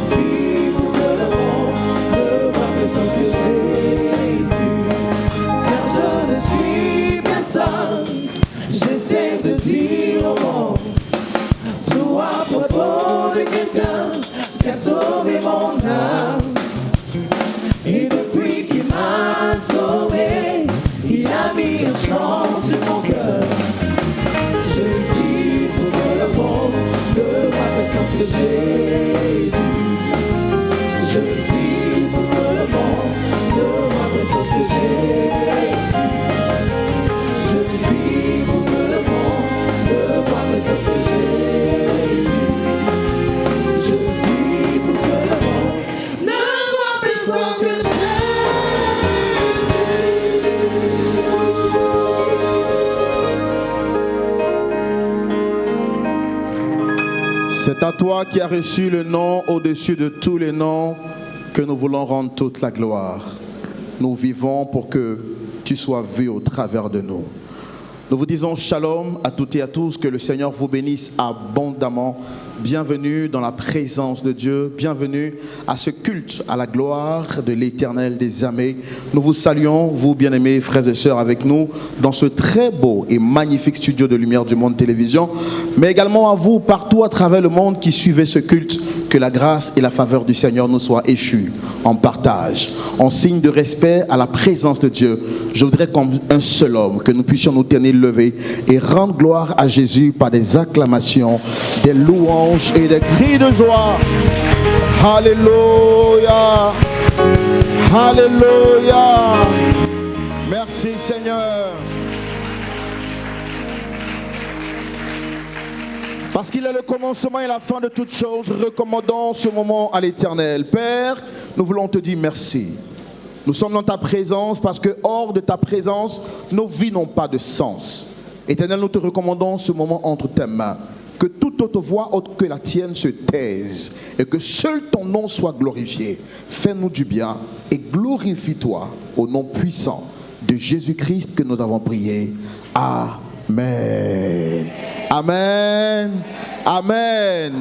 prie pour que le monde me voie plus haut que Jésus. Car je ne suis personne, j'essaie de dire au monde, tout à propos de quelqu'un qui a sauvé mon âme. Et depuis qu'il m'a sauvé, il a mis un chant sur mon cœur. Je prie pour que le monde me voie plus haut que Jésus. Je prie pour que le monde me voie plus haut que Jésus. Je prie pour que le monde me voie plus haut que Jésus. Je prie pour que le monde me voie plus haut que Jésus. C'est à toi qui as reçu le nom au-dessus de tous les noms que nous voulons rendre toute la gloire. Nous vivons pour que tu sois vu au travers de nous. Nous vous disons shalom à toutes et à tous, que le Seigneur vous bénisse abondamment. Bienvenue dans la présence de Dieu, bienvenue à ce culte à la gloire de l'Éternel des armées. Nous vous saluons, vous bien-aimés frères et sœurs, avec nous dans ce très beau et magnifique studio de Lumière du Monde Télévision, mais également à vous partout à travers le monde qui suivez ce culte. Que la grâce et la faveur du Seigneur nous soient échues en partage, en signe de respect à la présence de Dieu. Je voudrais comme un seul homme que nous puissions nous tenir levés et rendre gloire à Jésus par des acclamations, des louanges et des cris de joie. Alléluia, alléluia. Merci Seigneur. Parce qu'il est le commencement et la fin de toutes choses, recommandons ce moment à l'Éternel. Père, nous voulons te dire merci. Nous sommes dans ta présence parce que hors de ta présence, nos vies n'ont pas de sens. Éternel, nous te recommandons ce moment entre tes mains. Que toute autre voix autre que la tienne se taise et que seul ton nom soit glorifié. Fais-nous du bien et glorifie-toi au nom puissant de Jésus-Christ que nous avons prié. Amen. Amen. Amen.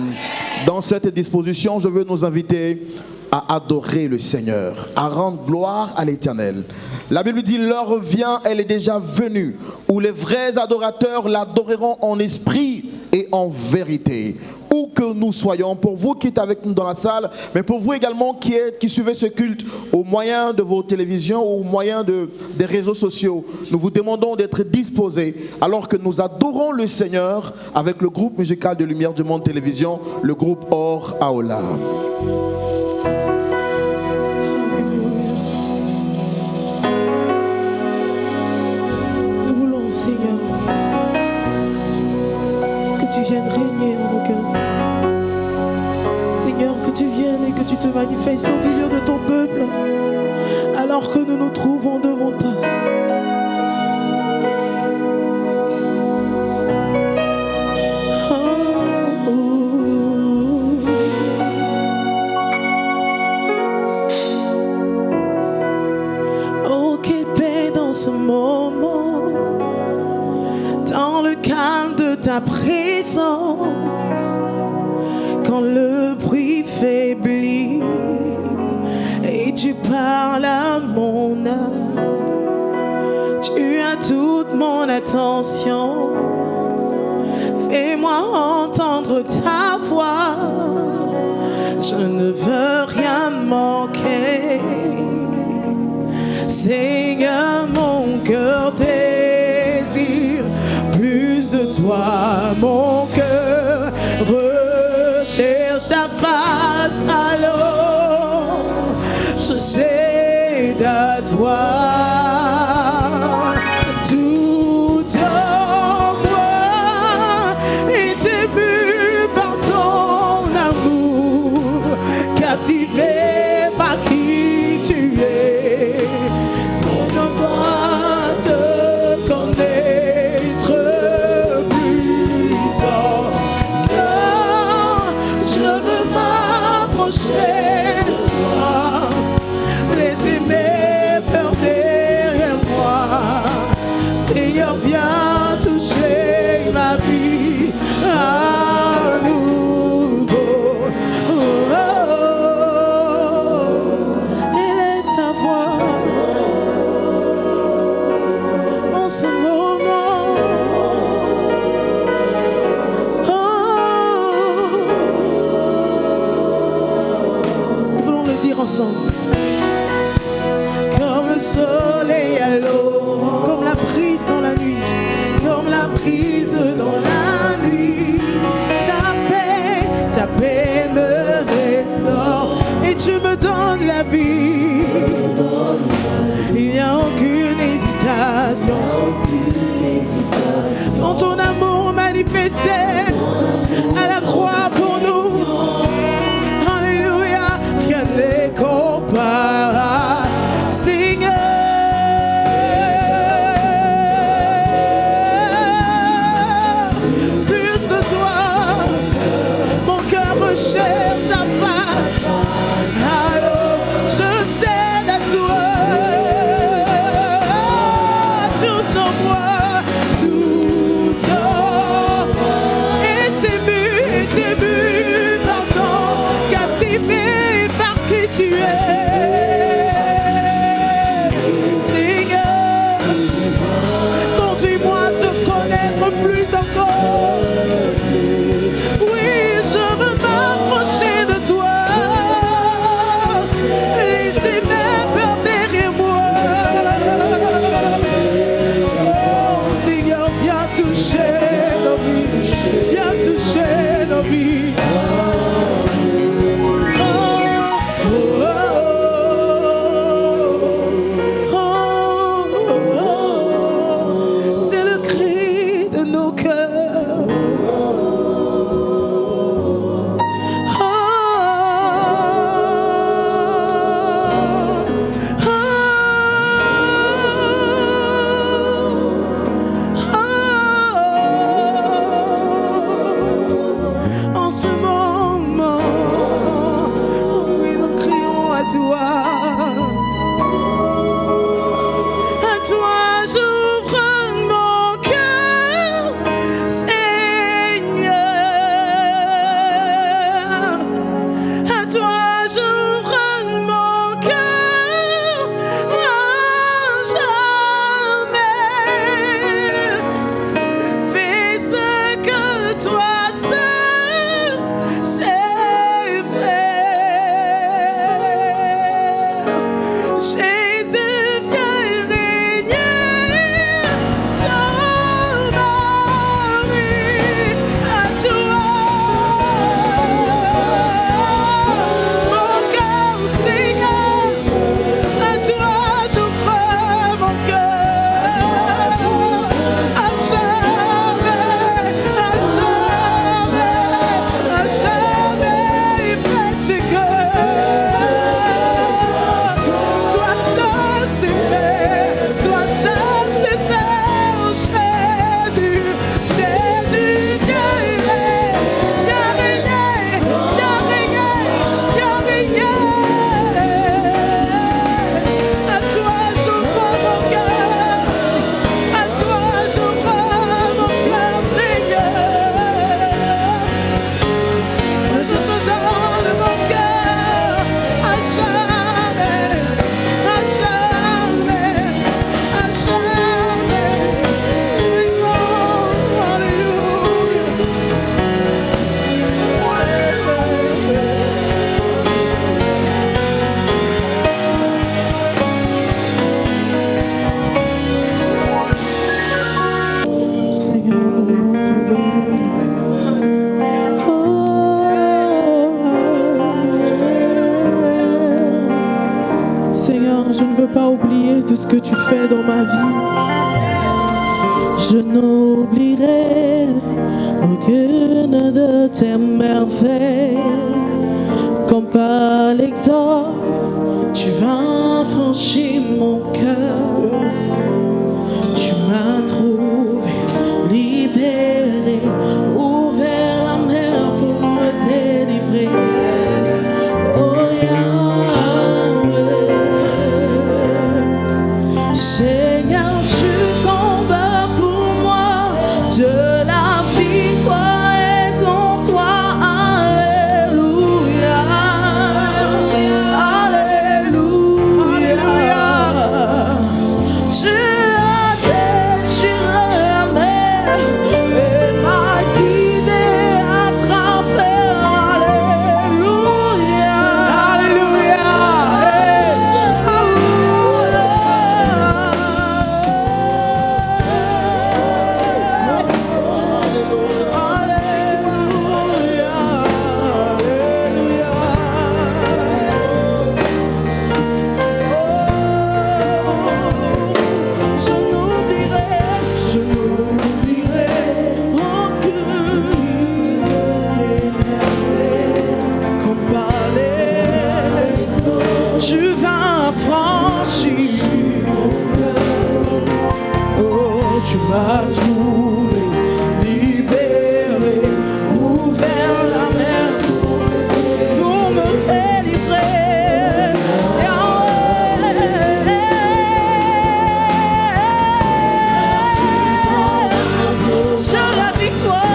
Dans cette disposition, je veux nous inviter à adorer le Seigneur, à rendre gloire à l'Éternel. La Bible dit, l'heure vient, elle est déjà venue, où les vrais adorateurs l'adoreront en esprit et en vérité. Où que nous soyons, pour vous qui êtes avec nous dans la salle, mais pour vous également qui suivez ce culte au moyen de vos télévisions ou au moyen des réseaux sociaux, nous vous demandons d'être disposés alors que nous adorons le Seigneur avec le groupe musical de Lumière du Monde Télévision, le groupe Or Aola. Nous voulons, Seigneur, que tu viennes régner en nos cœurs. Seigneur, que tu viennes et que tu te manifestes au milieu de ton peuple alors que nous nous trouvons devant toi. Oh, quelle paix dans ce moment, dans le calme de ta présence, quand le bruit faiblit et tu parles à mon âme. Tu as toute mon attention, fais-moi entendre ta voix, je ne veux rien manquer. Seigneur, mon cœur désire plus de toi, mon cœur recherche ta face, alors je cède à toi. Tout en moi est ému par ton amour, captivé par qui tu es. On doit te connaître plus encore. Je veux m'approcher de toi, laisser mes peurs derrière moi. Seigneur, viens toucher ma vie à nouveau. Oh, oh, oh. ensemble. Comme le soleil à l'eau, comme la brise dans la nuit, comme la brise dans la nuit. Ta paix me restaure et tu me donnes la vie. Il n'y a aucune hésitation dans ton amour manifesté à la croix pour nous. Alléluia, rien n'est comparable, Seigneur. Plus de toi, mon cœur recherche ta face. Alors je cède à toi. Tout en moi, tout en moi. Et t'es bu par ton captivé par qui tu es. Seigneur, conduis-moi à te connaître plus encore. Oui, je veux m'approcher de toi. Laissez mes peurs derrière moi. Oh, Seigneur, viens toucher nos vies. Viens toucher nos vies. C'est le cri de nos cœurs. En ce moment, oui, nous crions à toi. À toi j'ouvre mon cœur, Seigneur. À toi j'ouvre mon cœur à jamais. Fais ce que toi seul sais faire. Jésus, viens régner dans ma vie. À toi, mon cœur, Seigneur. À toi, j'ouvre mon cœur. À jamais, à jamais, à jamais. Fais ce que toi seul sais faire. Toi seul sais faire, Jésus. Jésus, viens régner, viens régner, viens régner, viens régner. À toi j'ouvre mon cœur, à toi j'ouvre mon cœur, Seigneur. Je te donne mon cœur à jamais, à jamais, à jamais. Tu es grand, alléluia. Seigneur, je ne veux pas oublier tout ce que tu fais dans ma vie. Je n'oublierai aucune de tes merveilles. Comme par l'exemple, tu vas franchir mon cœur. Tu m'as trouvé, libéré, ouvert la mer pour me délivrer. Oh Yahweh, Seigneur, tu combats pour moi. De la victoire est en toi. Alléluia, Alléluia. Tu m'a trouvé, libéré, ouvert la mer pour me délivrer. Sur la victoire.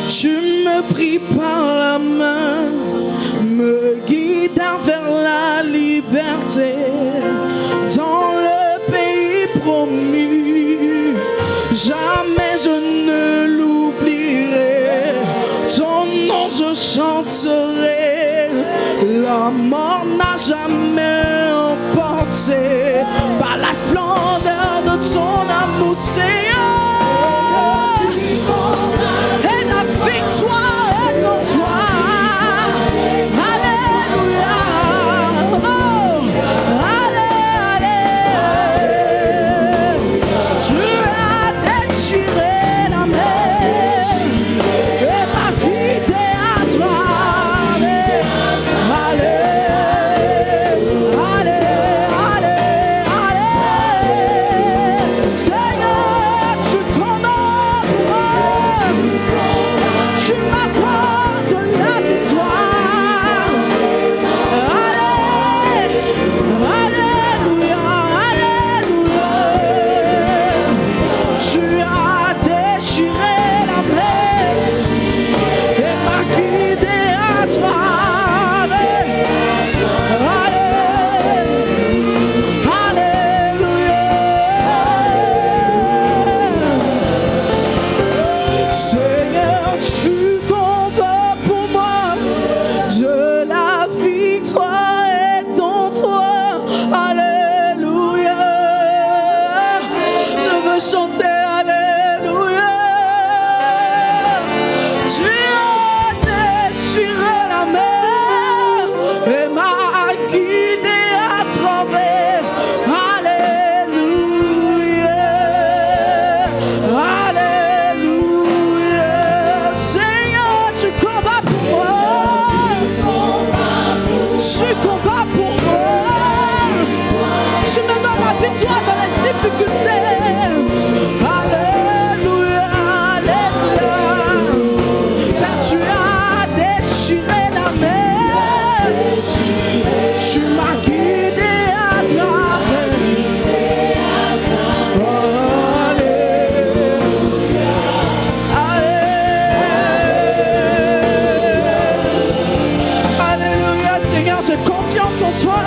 Tu me pris par la main, me guida vers la liberté, dans le pays promu. Jamais je ne l'oublierai, ton nom je chanterai. La mort n'a jamais emporté par la splendeur de ton amour, Seigneur. Victoire est en toi. Alléluia. Oh, allez. Tu as déchiré la mer et ma vie t'est à toi. Seigneur, tu commandes moi. Tu m'apportes la victoire. Alléluia, alléluia. Tu as déchiré la mer et m'as guidé à travers. Alléluia. Seigneur, tu combats pour moi, de la victoire est en toi. Alléluia. Je veux chanter alléluia. Tu as déchiré la mer et m'as guidé à travers. Alléluia. Alléluia. Seigneur, tu combats pour moi. Tu combats pour moi. Tu me donnes la victoire dans les difficultés. Alléluia, alléluia. Car tu as déchiré la mer. Tu m'as guidé à travers. Alléluia, Seigneur, j'ai confiance en toi.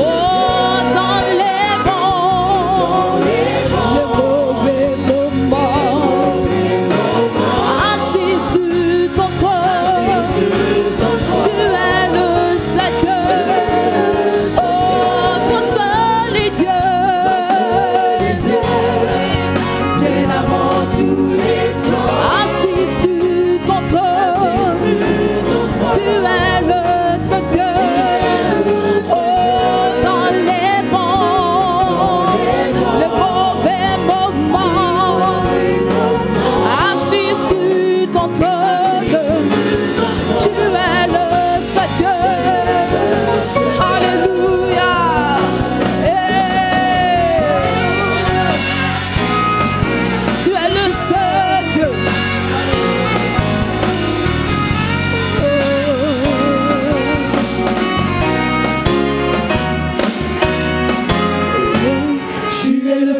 Oh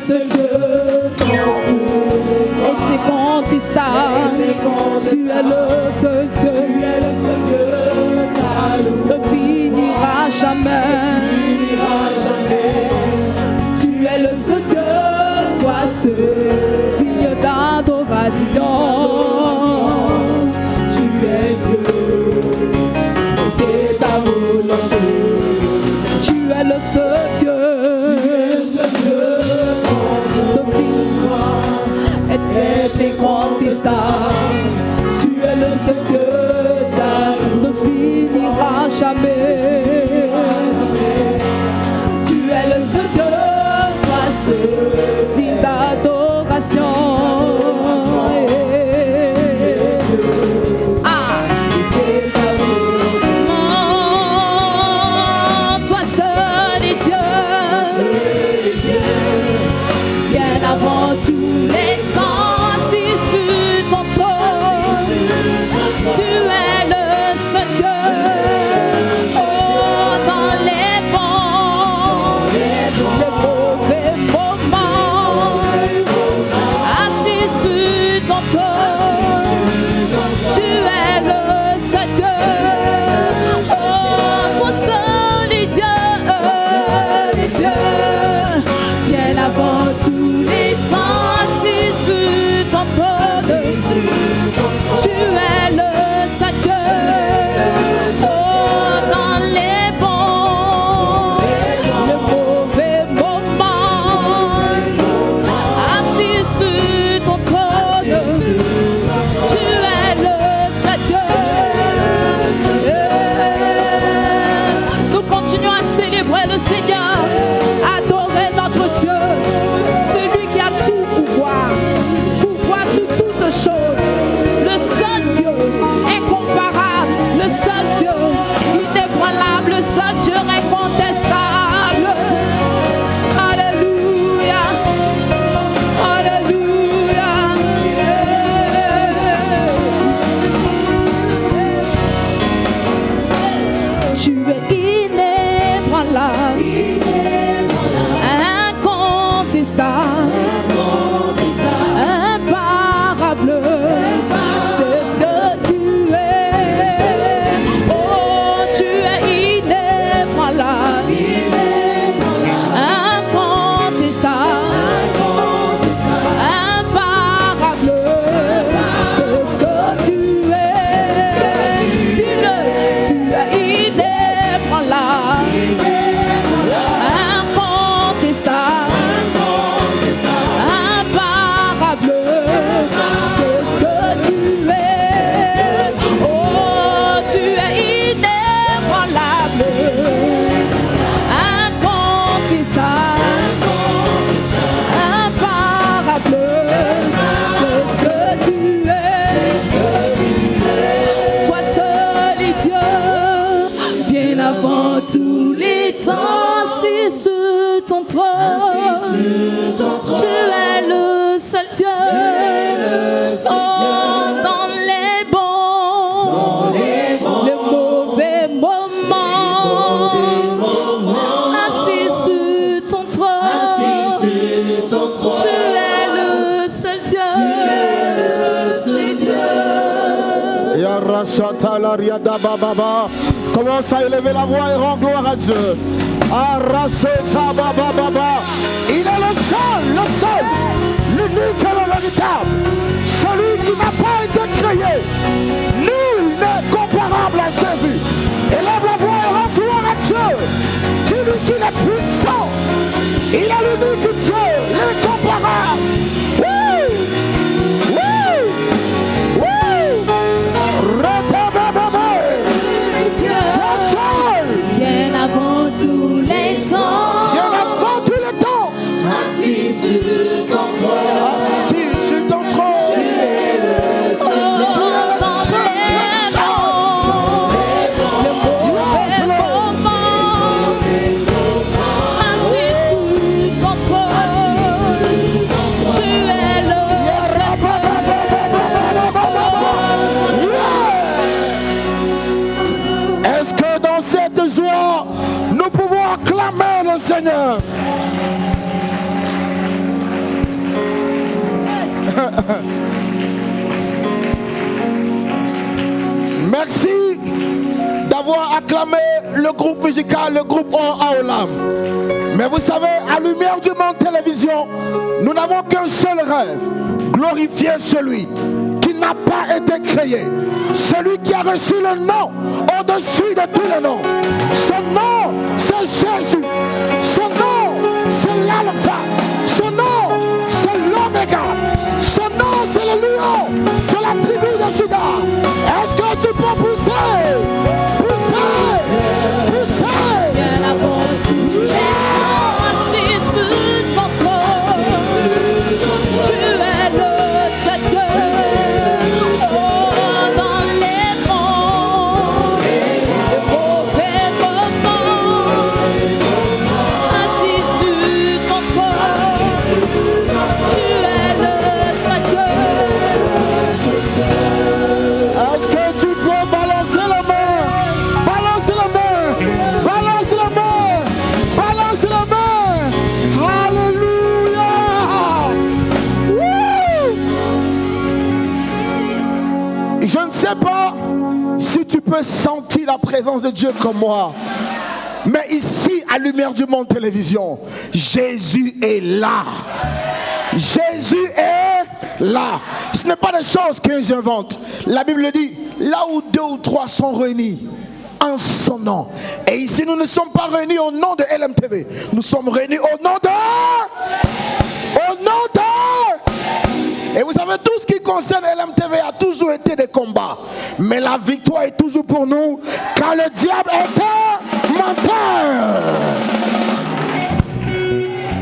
ce Dieu t'encourt et t'incontestable. Tu es le seul Dieu, ne finira jamais. Tu es le seul Dieu, toi seul, digne d'adoration. Tu es Dieu, et c'est ta volonté. Tu es le seul Dieu, de vie est incontestable. Tu es le seul Dieu, ne finira jamais. Tu es le seul Dieu, toi seul, digne d'adoration. Commence à élever la voix et rend gloire à Dieu. Il est le seul, l'unique et le véritable, celui qui n'a pas été créé. Nul n'est comparable à Jésus. Élève la voix et rend gloire à Dieu. Celui qui est puissant, il est l'unique Dieu, l'incomparable. Bien avant tous les temps, assis sur ton trône, tu es le seul Dieu dans les monts, le mauvais moment, assis sur ton trône. Merci d'avoir acclamé le groupe musical, le groupe Aolam. Mais vous savez, à Lumière du Monde Télévision, nous n'avons qu'un seul rêve: glorifier celui qui n'a pas été créé, celui qui a reçu le nom au-dessus de tous les noms. Son nom, c'est Jésus. Son nom, c'est l'Alpha. Son nom, c'est l'Oméga. Son nom, c'est le lion de la tribu de Juda. Est-ce que tu peux pousser? Pousser! Pousser! Bien avant tous les temps, assis sur ton trône, tu es le Seigneur. Oh, dans les monts, mauvais moments, assis sur ton trône, tu es le Seigneur. Est-ce que tu peux balancer la main? Balance la main! Balance la main! Balance la main! Alléluia! Wouh! Je ne sais pas si tu peux sentir la présence de Dieu comme moi. Mais ici, à Lumière du Monde Télévision, Jésus est là. Jésus est là. Ce n'est pas des choses que j'invente. La Bible dit, là où 2 ou 3 sont réunis en son nom. Et ici, nous ne sommes pas réunis au nom de LMTV. Nous sommes réunis au nom de... Et vous savez, tout ce qui concerne LMTV a toujours été des combats. Mais la victoire est toujours pour nous, car le diable est un menteur.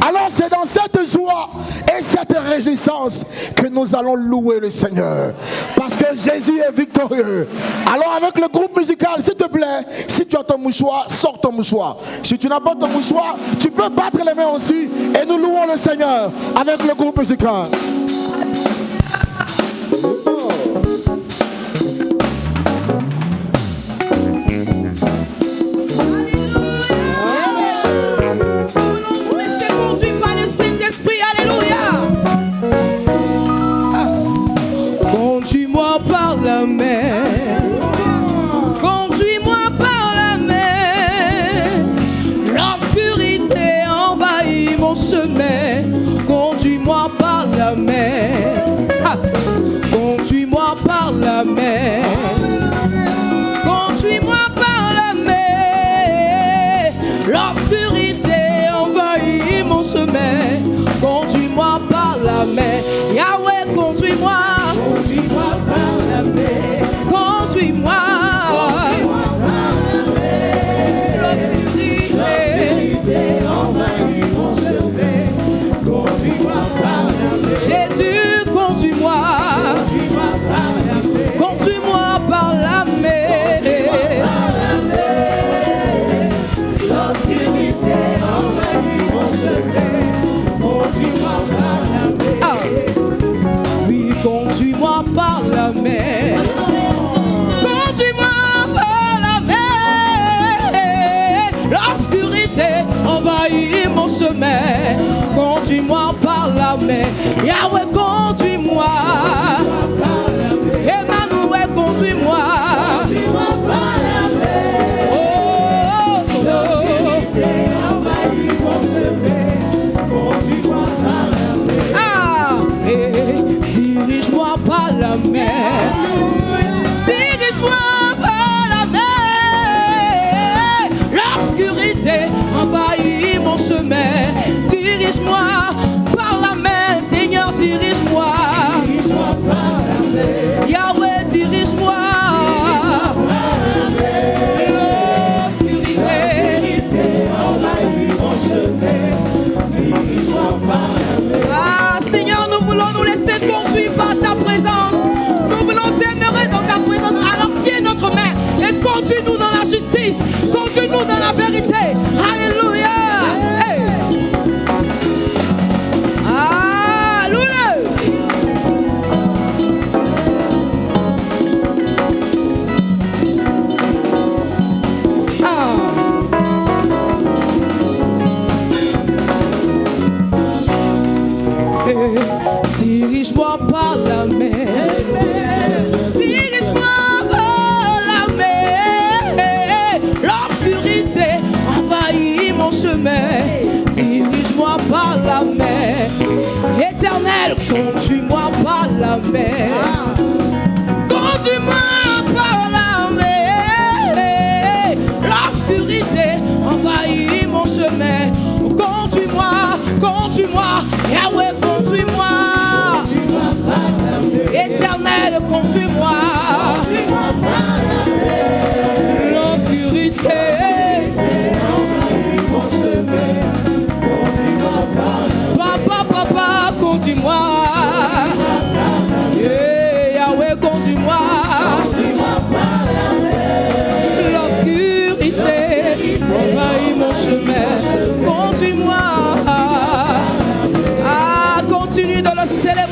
Alors c'est dans cette joie et cette réjouissance que nous allons louer le Seigneur. Parce que Jésus est victorieux. Alors avec le groupe musical, s'il te plaît, si tu as ton mouchoir, sors ton mouchoir. Si tu n'as pas ton mouchoir, tu peux battre les mains aussi. Et nous louons le Seigneur avec le groupe musical. Conduis-moi par la mer, conduis-moi par la mer. L'obscurité envahit mon chemin. Conduis-moi par la mer, conduis-moi par la mer. Conduis-moi par la mer. L'obscurité envahit mon chemin. Conduis-moi par la mer. Yahweh, conduis-moi. Conduis-moi par la mer. Conduis-moi. Conduis-moi par la mer. L'obscurité envahit mon chemin. Conduis-moi par la mer. Jésus, conduis-moi. Conduis-moi par la mer. Conduis-moi par la mer. L'obscurité envahit mon chemin. Conduis-moi par la mer. Ah. Oui, conduis-moi par la mer. Conduis-moi par la mer. L'obscurité envahit mon chemin. Conduis-moi par la mer. Yahweh, conduis-moi. Emmanuel, conduis-moi. Conduis-moi par la mer. Oh, l'obscurité envahit mon chemin. Conduis-moi par la mer. Ah, dirige-moi par la mer. Dirige-moi par la mer. L'obscurité envahit mon chemin. Dirige-moi par la mer, Seigneur, dirige-moi. Dirige-moi par la mer. Yahweh, dirige-moi. L'obscurité envahit mon chemin. Dirige-moi par la mer. Ah, Seigneur, nous voulons nous laisser conduire par ta présence. Nous voulons demeurer dans ta présence. Alors viens notre main et conduis-nous dans la justice. Conduis-nous dans la vérité. Alléluia. Hey. Alléluia. Ah. Éternel, conduis-moi par la mer. Conduis-moi par la mer. L'obscurité envahit mon chemin. Conduis-moi, conduis-moi, Yahweh, conduis-moi. Éternel, conduis-moi. L'obscurité envahit mon chemin. Papa, papa, conduis-moi. Yeah, Yahweh, conduis-moi. L'obscurité envahit mon chemin. Conduis-moi. Ah, continue de le célébrer.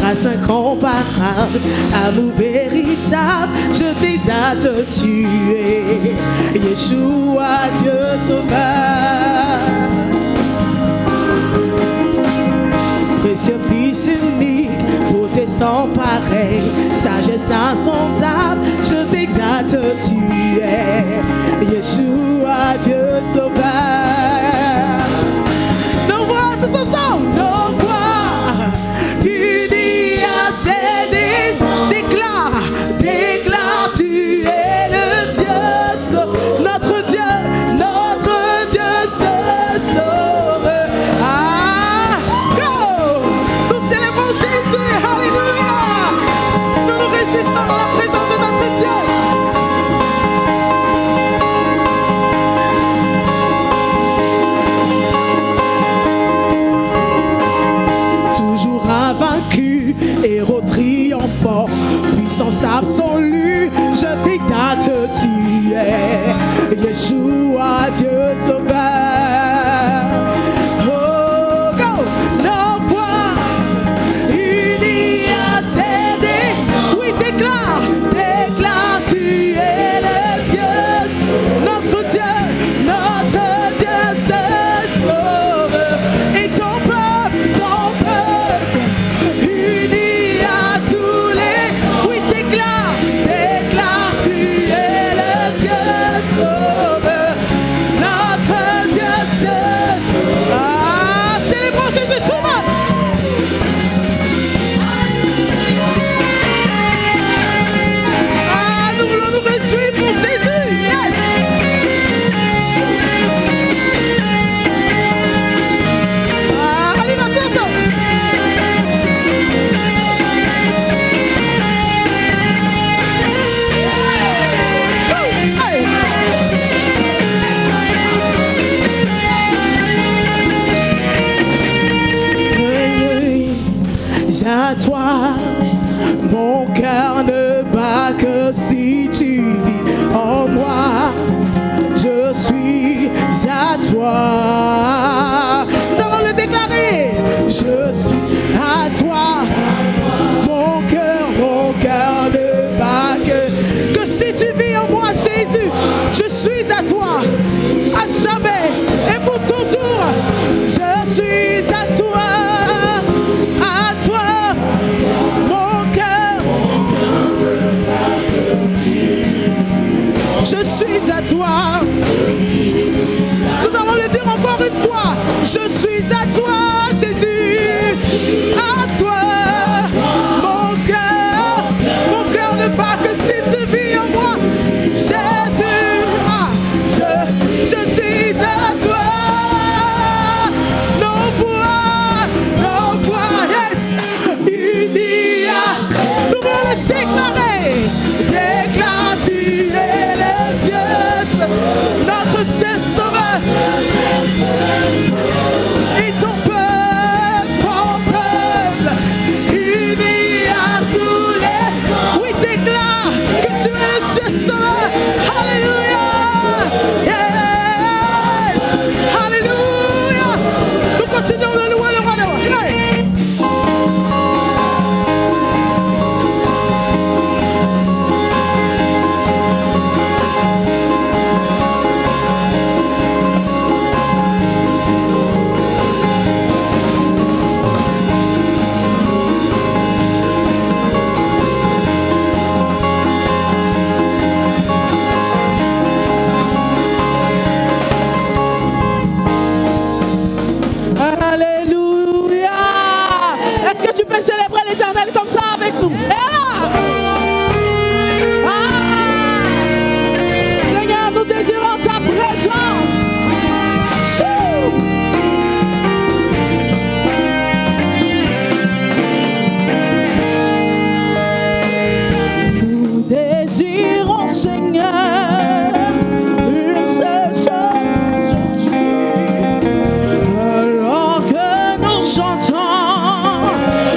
Grâce incomparable, amour véritable, je t'exalte, tu es Yeshua, Dieu sauveur. Précieux Fils unique, beauté sans pareil, sagesse insondable, je t'exalte, tu es Yeshua, Dieu sauveur. Nos voix tous ensemble, nos voix. Déclare, tu es le Dieu, notre Dieu se sauve. Ah, go! Nous célébrons Jésus, alléluia! Nous nous réjouissons dans la présence de notre Dieu. Toujours invaincu, héros triomphant, puissance absolue, je t'exalte, tu es Yeshua, Dieu sauveur. Oh, go! Nos voix unies à céder. Oui, déclare, tu es le Dieu, notre Dieu se sauve. Et ton peuple uni à tous les. Oui, déclare, tu es le Dieu sauveur. Notre Dieu se sauve. Ah, célébrons Jésus, tout le monde. Ah, nous voulons nous réjouir pour Jésus. Yes. Ah, allez, maintenant ensemble. À toi, mon cœur ne bat que si tu vis en moi. Je suis à toi. Nous allons le déclarer. Je suis à toi. Mon cœur ne bat que si tu vis en moi, Jésus. Je suis à toi, à jamais et pour toujours. Je suis à toi. Je suis à toi. Nous allons le dire encore une fois. Je suis Est-ce que tu peux célébrer l'Éternel comme ça avec nous? Et là! Seigneur, nous désirons ta présence. Nous désirons, Seigneur, une seule chose alors que nous chantons,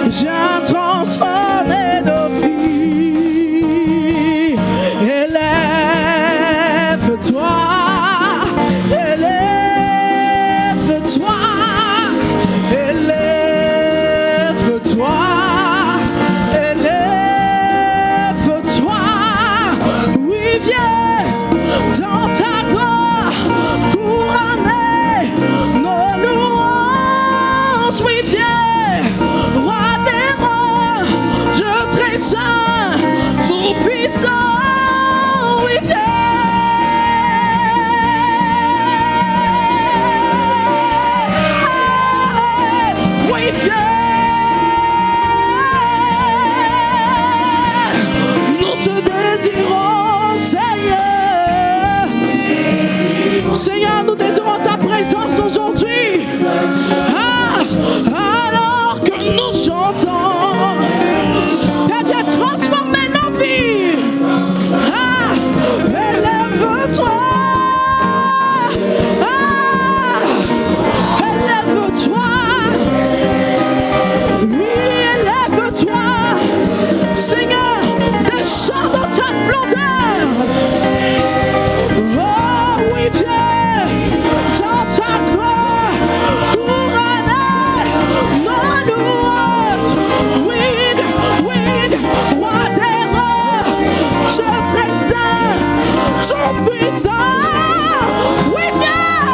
viens transformer nos vies. Élève-toi, élève-toi, élève-toi, élève-toi. Oui, viens dans ta gloire, couronner nos louanges. Oui, viens, roi des rois, Dieu très saint, tout puissant. Oui, viens. Oui, viens. Nous te désirons, Seigneur. Seigneur, nous désirons ta présence aujourd'hui. Alors que nous chantons, viens transformer nos vies. Élève-toi. Élève-toi. Oui, élève-toi. Seigneur, descends dans ta splendeur. Oh oui, viens dans ta gloire, couronner nos louanges. Oui, oui, roi des rois, Dieu très saint, tout puissant. Oui, viens.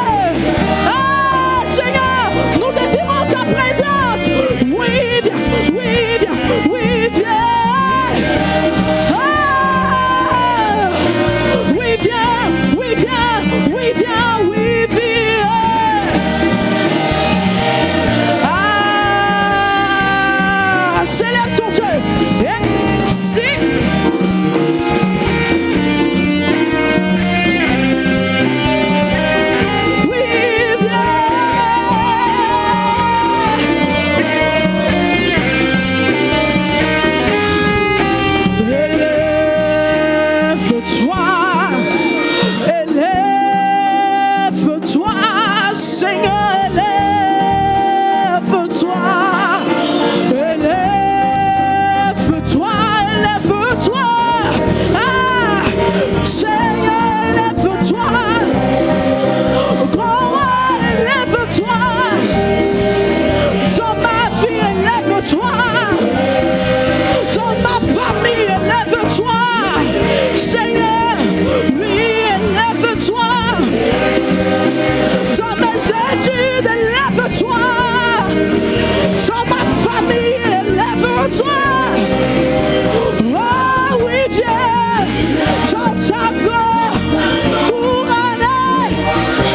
Ah, Seigneur, nous désirons ta présence. Oui, viens, oui, viens, oui, viens. Ah, oui, viens, oui, viens, oui, viens, oui, viens. Ah, célèbre ton Dieu. Si. Oui, élève-toi, Seigneur, élève-toi, élève-toi, élève-toi, ah, Seigneur, élève-toi, grand roi, élève-toi, dans ma vie, élève-toi, dans ma famille, élève-toi, Seigneur, oui, élève-toi, dans mes études, élève-toi, dans ma famille, élève-toi, oh oui, viens, dans ta gloire, couronner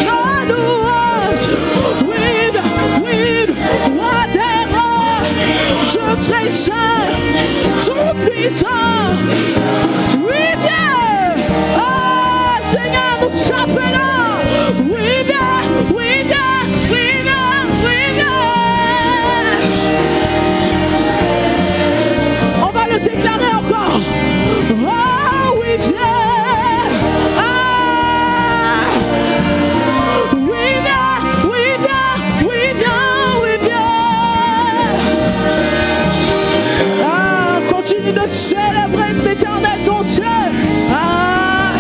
nos louanges, oui, oui, roi des rois, Dieu très saint, tout puissant, oui, viens, oh Seigneur, nous t'appelons, oui, viens, oui, viens, oui, viens, oui, viens. On va le déclarer encore. Oh oui, viens. Ah. Oui, viens, oui, viens, oui, viens, oui, viens. Ah, continue de célébrer l'Éternel ton Dieu. Ah,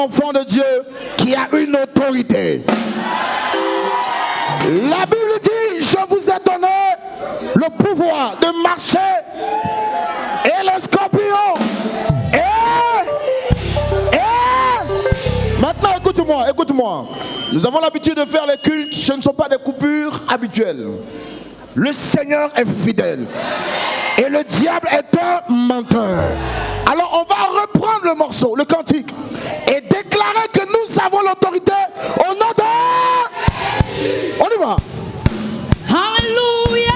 enfant de Dieu qui a une autorité. La Bible dit, je vous ai donné le pouvoir de marcher et le scorpion. Maintenant, écoute-moi. Nous avons l'habitude de faire les cultes, ce ne sont pas des coupures habituelles. Le Seigneur est fidèle et le diable est un menteur. Alors on va reprendre le morceau, le cantique, et déclarer que nous avons l'autorité au nom de... On y va. Alléluia.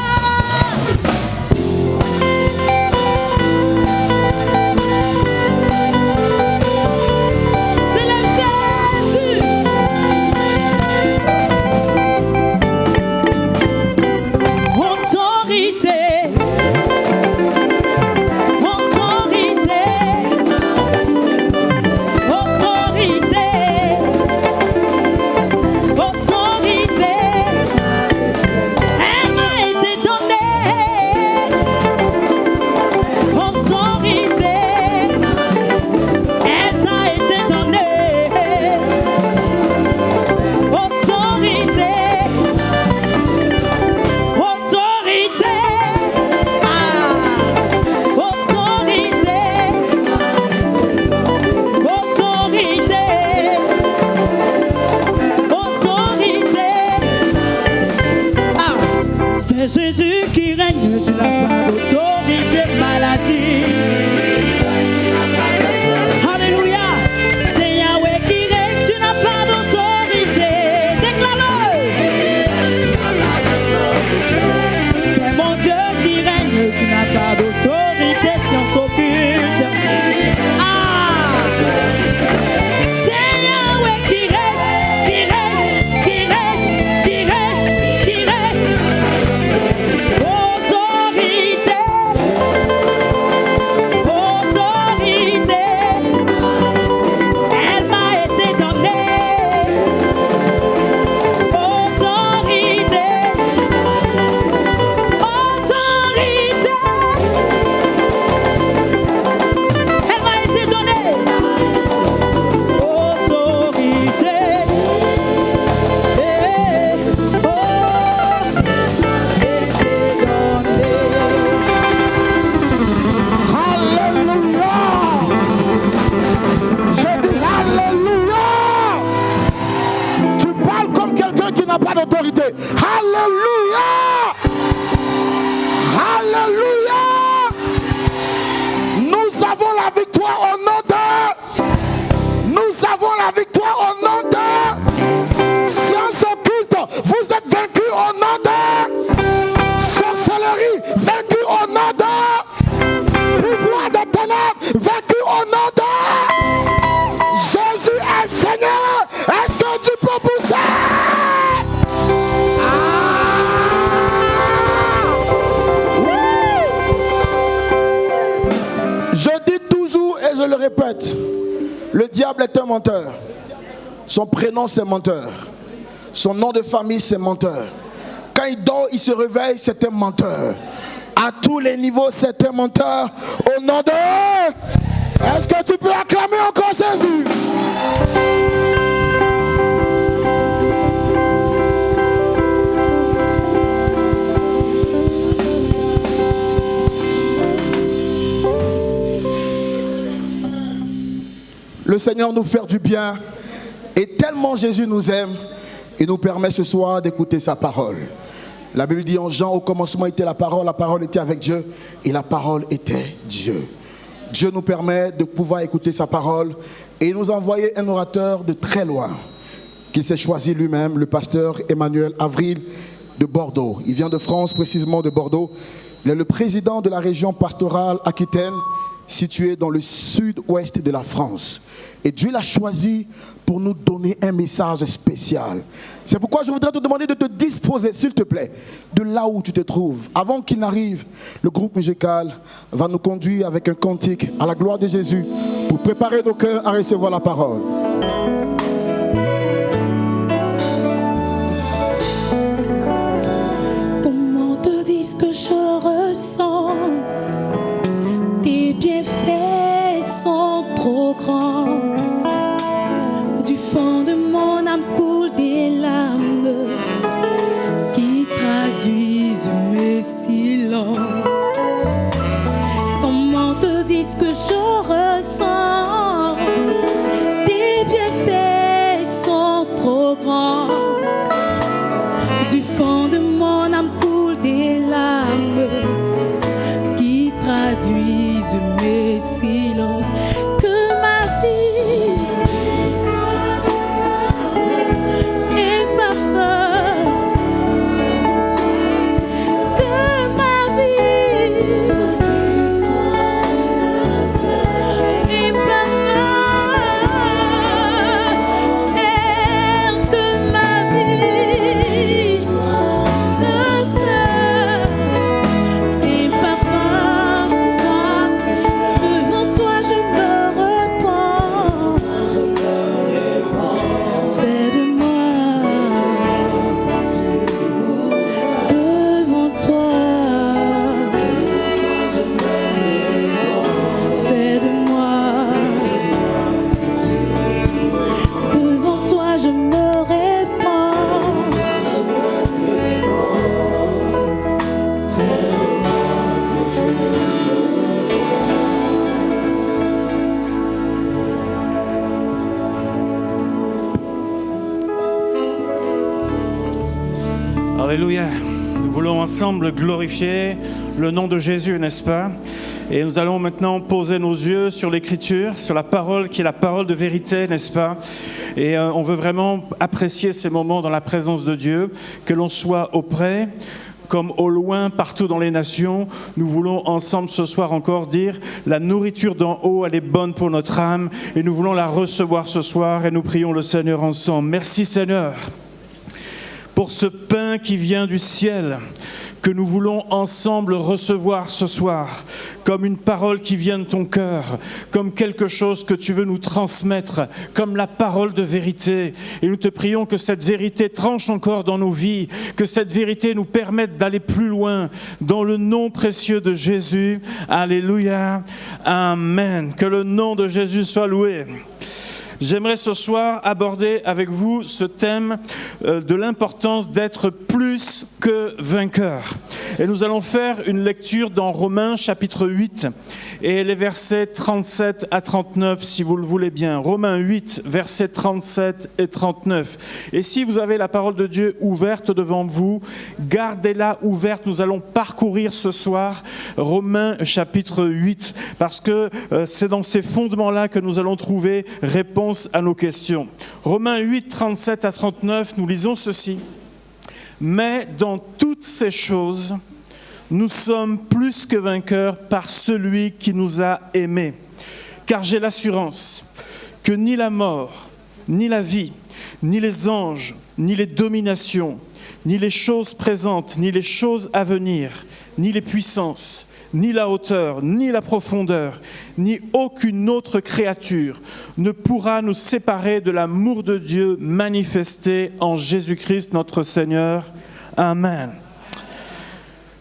Jésus qui règne, tu n'as pas d'autorité, maladie. Alléluia. C'est Yahweh qui règne, tu n'as pas d'autorité. Déclare-le. C'est mon Dieu qui règne, tu n'as pas d'autorité, science occulte. C'est Yahweh qui règne, qui règne, qui règne, qui règne, qui règne. Autorité, elle m'a été donnée. Autorité, elle m'a été donnée. Autorité, Alléluia. Je dis Alléluia. Tu parles comme quelqu'un qui n'a pas d'autorité. Alléluia. Alléluia. Nous avons la victoire au nom de... Nous avons la victoire au nom de... Science occulte, vous êtes vaincus au nom de... Sorcellerie, vaincu au nom de... Pouvoir des ténèbres, vaincu au nom de... Jésus est Seigneur. Est-ce que tu peux pousser? Je dis toujours et je le répète, le diable est un menteur. Son prénom c'est menteur. Son nom de famille c'est menteur. Quand il dort, il se réveille, c'est un menteur. À tous les niveaux, c'est un menteur. Au nom de... Est-ce que tu peux acclamer encore Jésus? Le Seigneur nous fait du bien. Et tellement Jésus nous aime, il nous permet ce soir d'écouter sa parole. La Bible dit en Jean, au commencement était la parole était avec Dieu et la parole était Dieu. Dieu nous permet de pouvoir écouter sa parole et il nous a envoyé un orateur de très loin qu'il s'est choisi lui-même, le pasteur Emmanuel Avril de Bordeaux. Il vient de France, précisément de Bordeaux. Il est le président de la région pastorale Aquitaine, située dans le sud-ouest de la France. Et Dieu l'a choisi pour nous donner un message spécial. C'est pourquoi je voudrais te demander de te disposer, s'il te plaît, de là où tu te trouves. Avant qu'il n'arrive, le groupe musical va nous conduire avec un cantique à la gloire de Jésus pour préparer nos cœurs à recevoir la parole. Comment te dire ce que je ressens? Tes bienfaits sont trop grands. Alléluia. Nous voulons ensemble glorifier le nom de Jésus, n'est-ce pas? Et nous allons maintenant poser nos yeux sur l'Écriture, sur la parole qui est la parole de vérité, n'est-ce pas? Et on veut vraiment apprécier ces moments dans la présence de Dieu, que l'on soit auprès comme au loin, partout dans les nations. Nous voulons ensemble ce soir encore dire la nourriture d'en haut, elle est bonne pour notre âme et nous voulons la recevoir ce soir et nous prions le Seigneur ensemble. Merci Seigneur pour ce pain qui vient du ciel, que nous voulons ensemble recevoir ce soir, comme une parole qui vient de ton cœur, comme quelque chose que tu veux nous transmettre, comme la parole de vérité. Et nous te prions que cette vérité tranche encore dans nos vies, que cette vérité nous permette d'aller plus loin, dans le nom précieux de Jésus. Alléluia. Amen. Que le nom de Jésus soit loué. J'aimerais ce soir aborder avec vous ce thème de l'importance d'être plus que vainqueur. Et nous allons faire une lecture dans Romains chapitre 8 et les versets 37 à 39 si vous le voulez bien. Romains 8, versets 37 et 39. Et si vous avez la parole de Dieu ouverte devant vous, gardez-la ouverte. Nous allons parcourir ce soir Romains chapitre 8 parce que c'est dans ces fondements-là que nous allons trouver réponse à nos questions. Romains 8, 37 à 39, nous lisons ceci. Mais dans toutes ces choses, nous sommes plus que vainqueurs par celui qui nous a aimés. Car j'ai l'assurance que ni la mort, ni la vie, ni les anges, ni les dominations, ni les choses présentes, ni les choses à venir, ni les puissances, ni la hauteur, ni la profondeur, ni aucune autre créature ne pourra nous séparer de l'amour de Dieu manifesté en Jésus-Christ notre Seigneur. Amen.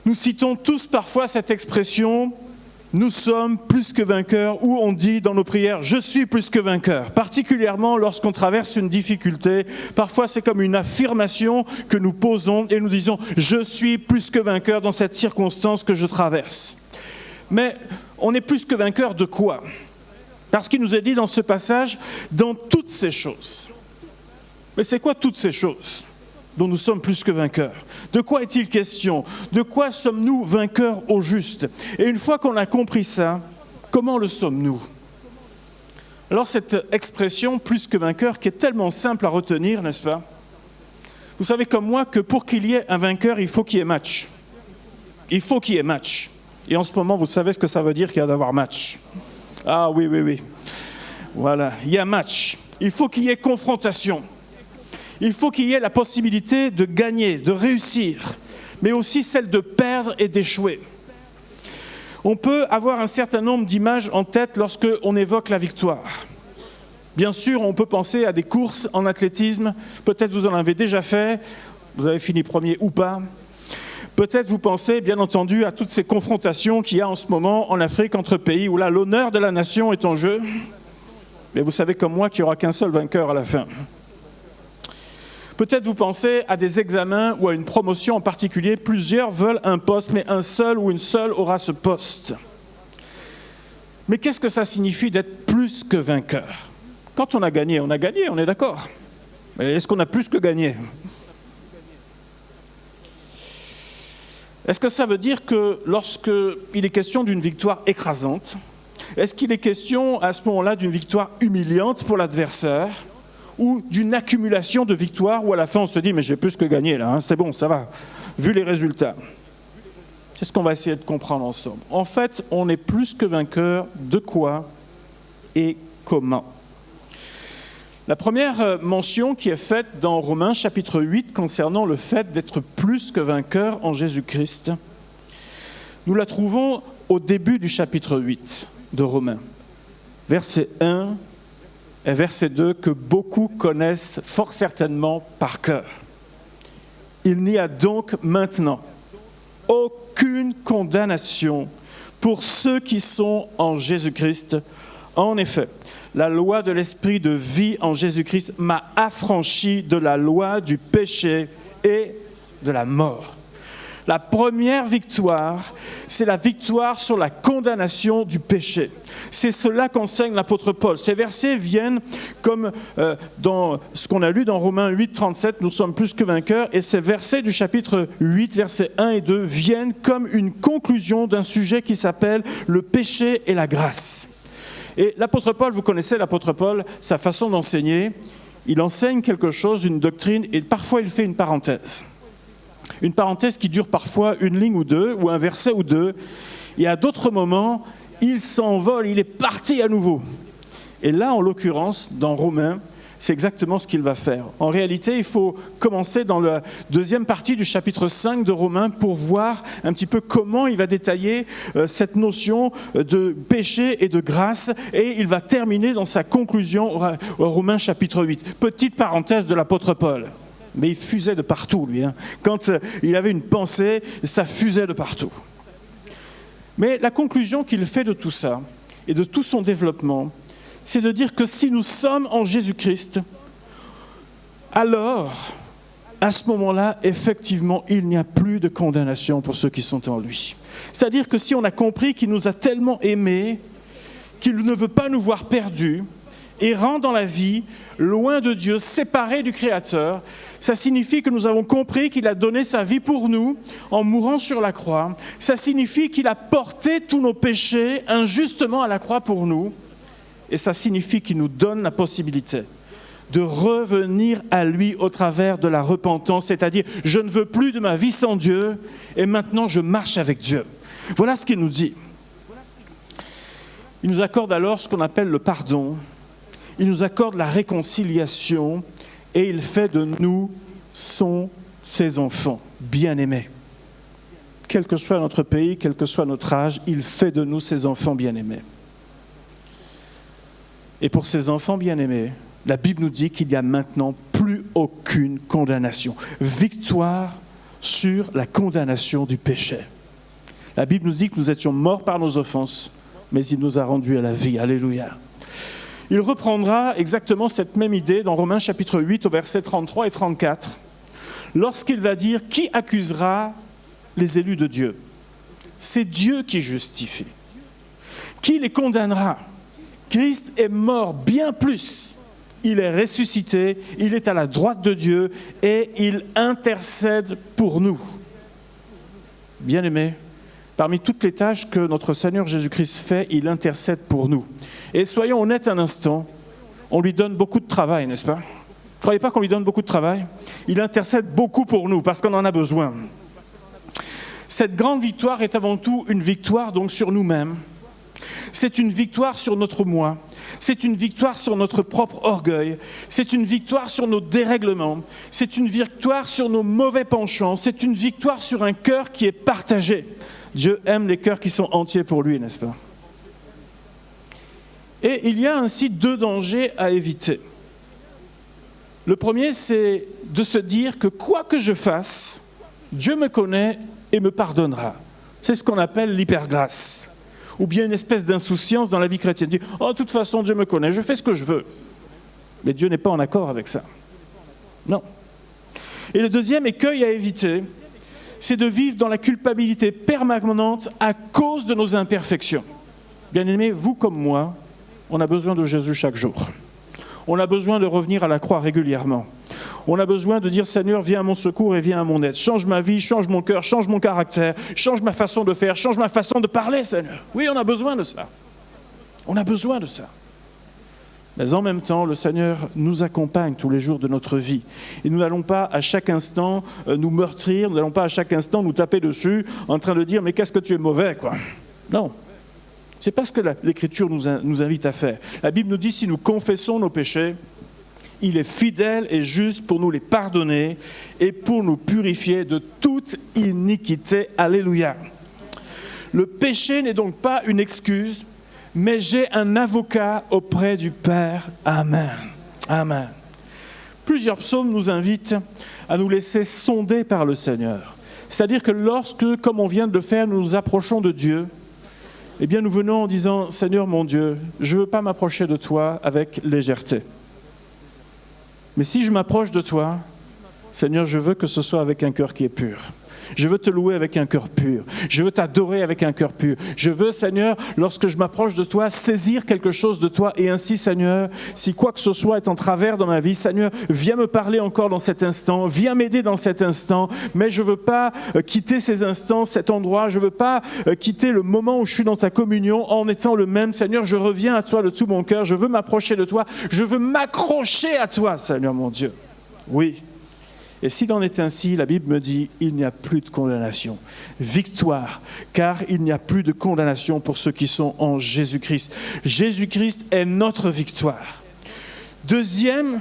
Nous citons tous parfois cette expression « nous sommes plus que vainqueurs » ou on dit dans nos prières « je suis plus que vainqueur ». Particulièrement lorsqu'on traverse une difficulté, parfois c'est comme une affirmation que nous posons et nous disons « je suis plus que vainqueur dans cette circonstance que je traverse ». Mais on est plus que vainqueur de quoi? Parce qu'il nous est dit dans ce passage « dans toutes ces choses ». Mais c'est quoi toutes ces choses dont nous sommes plus que vainqueurs? De quoi est-il question? De quoi sommes-nous vainqueurs au juste? Et une fois qu'on a compris ça, comment le sommes-nous? Alors cette expression « plus que vainqueur » qui est tellement simple à retenir, n'est-ce pas? Vous savez comme moi que pour qu'il y ait un vainqueur, il faut qu'il y ait match. Il faut qu'il y ait match. Et en ce moment, vous savez ce que ça veut dire qu'il y a d'avoir match. Ah oui, oui, oui. Voilà, il y a match. Il faut qu'il y ait confrontation. Il faut qu'il y ait la possibilité de gagner, de réussir, mais aussi celle de perdre et d'échouer. On peut avoir un certain nombre d'images en tête lorsqu'on évoque la victoire. Bien sûr, on peut penser à des courses en athlétisme. Peut-être vous en avez déjà fait, vous avez fini premier ou pas. Peut-être vous pensez, bien entendu, à toutes ces confrontations qu'il y a en ce moment en Afrique entre pays où là, l'honneur de la nation est en jeu. Mais vous savez comme moi qu'il n'y aura qu'un seul vainqueur à la fin. Peut-être vous pensez à des examens ou à une promotion en particulier. Plusieurs veulent un poste, mais un seul ou une seule aura ce poste. Mais qu'est-ce que ça signifie d'être plus que vainqueur? Quand on a gagné, on est d'accord. Mais est-ce qu'on a plus que gagné? Est-ce que ça veut dire que lorsqu'il est question d'une victoire écrasante, est-ce qu'il est question à ce moment-là d'une victoire humiliante pour l'adversaire ou d'une accumulation de victoires où à la fin on se dit « mais j'ai plus que gagné là, hein, c'est bon, ça va, vu les résultats ». C'est ce qu'on va essayer de comprendre ensemble. En fait, on est plus que vainqueur de quoi et comment. La première mention qui est faite dans Romains chapitre 8 concernant le fait d'être plus que vainqueur en Jésus-Christ, nous la trouvons au début du chapitre 8 de Romains, verset 1 et verset 2 que beaucoup connaissent fort certainement par cœur. Il n'y a donc maintenant aucune condamnation pour ceux qui sont en Jésus-Christ. En effet, la loi de l'esprit de vie en Jésus-Christ m'a affranchi de la loi du péché et de la mort. La première victoire, c'est la victoire sur la condamnation du péché. C'est cela qu'enseigne l'apôtre Paul. Ces versets viennent comme dans ce qu'on a lu dans Romains 8, 37, nous sommes plus que vainqueurs. Et ces versets du chapitre 8, versets 1 et 2, viennent comme une conclusion d'un sujet qui s'appelle le péché et la grâce. Et l'apôtre Paul, vous connaissez l'apôtre Paul, sa façon d'enseigner, il enseigne quelque chose, une doctrine, et parfois il fait une parenthèse. Une parenthèse qui dure parfois une ligne ou deux, ou un verset ou deux. Et à d'autres moments, il s'envole, il est parti à nouveau. Et là, en l'occurrence, dans Romains, c'est exactement ce qu'il va faire. En réalité, il faut commencer dans la deuxième partie du chapitre 5 de Romains pour voir un petit peu comment il va détailler cette notion de péché et de grâce. Et il va terminer dans sa conclusion au Romains chapitre 8. Petite parenthèse de l'apôtre Paul. Mais il fusait de partout, lui. Quand il avait une pensée, ça fusait de partout. Mais la conclusion qu'il fait de tout ça, et de tout son développement, c'est de dire que si nous sommes en Jésus-Christ, alors, à ce moment-là, effectivement, il n'y a plus de condamnation pour ceux qui sont en lui. C'est-à-dire que si on a compris qu'il nous a tellement aimés, qu'il ne veut pas nous voir perdus, errants dans la vie, loin de Dieu, séparés du Créateur, ça signifie que nous avons compris qu'il a donné sa vie pour nous en mourant sur la croix. Ça signifie qu'il a porté tous nos péchés injustement à la croix pour nous. Et ça signifie qu'il nous donne la possibilité de revenir à lui au travers de la repentance, c'est-à-dire je ne veux plus de ma vie sans Dieu et maintenant je marche avec Dieu. Voilà ce qu'il nous dit. Il nous accorde alors ce qu'on appelle le pardon. Il nous accorde la réconciliation et il fait de nous ses enfants bien-aimés. Quel que soit notre pays, quel que soit notre âge, il fait de nous ses enfants bien-aimés. Et pour ces enfants bien-aimés, la Bible nous dit qu'il n'y a maintenant plus aucune condamnation. Victoire sur la condamnation du péché. La Bible nous dit que nous étions morts par nos offenses, mais il nous a rendus à la vie. Alléluia. Il reprendra exactement cette même idée dans Romains chapitre 8 au verset 33 et 34, lorsqu'il va dire « Qui accusera les élus de Dieu ?» C'est Dieu qui justifie. Qui les condamnera ? Christ est mort bien plus. Il est ressuscité, il est à la droite de Dieu et il intercède pour nous. Bien-aimés, parmi toutes les tâches que notre Seigneur Jésus-Christ fait, il intercède pour nous. Et soyons honnêtes un instant, on lui donne beaucoup de travail, n'est-ce pas ? Vous ne croyez pas qu'on lui donne beaucoup de travail ? Il intercède beaucoup pour nous parce qu'on en a besoin. Cette grande victoire est avant tout une victoire donc sur nous-mêmes. C'est une victoire sur notre moi, c'est une victoire sur notre propre orgueil, c'est une victoire sur nos dérèglements, c'est une victoire sur nos mauvais penchants, c'est une victoire sur un cœur qui est partagé. Dieu aime les cœurs qui sont entiers pour lui, n'est-ce pas ? Et il y a ainsi deux dangers à éviter. Le premier, c'est de se dire que quoi que je fasse, Dieu me connaît et me pardonnera. C'est ce qu'on appelle l'hypergrâce. Ou bien une espèce d'insouciance dans la vie chrétienne. Dire, oh, de toute façon, Dieu me connaît, je fais ce que je veux. Mais Dieu n'est pas en accord avec ça. Non. Et le deuxième écueil à éviter, c'est de vivre dans la culpabilité permanente à cause de nos imperfections. Bien-aimés, vous comme moi, on a besoin de Jésus chaque jour. On a besoin de revenir à la croix régulièrement. On a besoin de dire, Seigneur, viens à mon secours et viens à mon aide. Change ma vie, change mon cœur, change mon caractère, change ma façon de faire, change ma façon de parler, Seigneur. Oui, on a besoin de ça. On a besoin de ça. Mais en même temps, le Seigneur nous accompagne tous les jours de notre vie. Et nous n'allons pas à chaque instant nous meurtrir, nous n'allons pas à chaque instant nous taper dessus en train de dire « mais qu'est-ce que tu es mauvais ?» quoi. Non. C'est pas ce que l'Écriture nous invite à faire. La Bible nous dit, si nous confessons nos péchés, il est fidèle et juste pour nous les pardonner et pour nous purifier de toute iniquité. Alléluia. Le péché n'est donc pas une excuse, mais j'ai un avocat auprès du Père. Amen. Amen. Plusieurs psaumes nous invitent à nous laisser sonder par le Seigneur. C'est-à-dire que lorsque, comme on vient de le faire, nous nous approchons de Dieu, eh bien nous venons en disant, Seigneur mon Dieu, je ne veux pas m'approcher de toi avec légèreté. Mais si je m'approche de toi, Seigneur, je veux que ce soit avec un cœur qui est pur. Je veux te louer avec un cœur pur. Je veux t'adorer avec un cœur pur. Je veux, Seigneur, lorsque je m'approche de toi, saisir quelque chose de toi. Et ainsi, Seigneur, si quoi que ce soit est en travers dans ma vie, Seigneur, viens me parler encore dans cet instant. Viens m'aider dans cet instant. Mais je ne veux pas quitter ces instants, cet endroit. Je ne veux pas quitter le moment où je suis dans ta communion en étant le même. Seigneur, je reviens à toi de tout mon cœur. Je veux m'approcher de toi. Je veux m'accrocher à toi, Seigneur mon Dieu. Oui. Et s'il en est ainsi, la Bible me dit, il n'y a plus de condamnation. Victoire, car il n'y a plus de condamnation pour ceux qui sont en Jésus-Christ. Jésus-Christ est notre victoire. Deuxième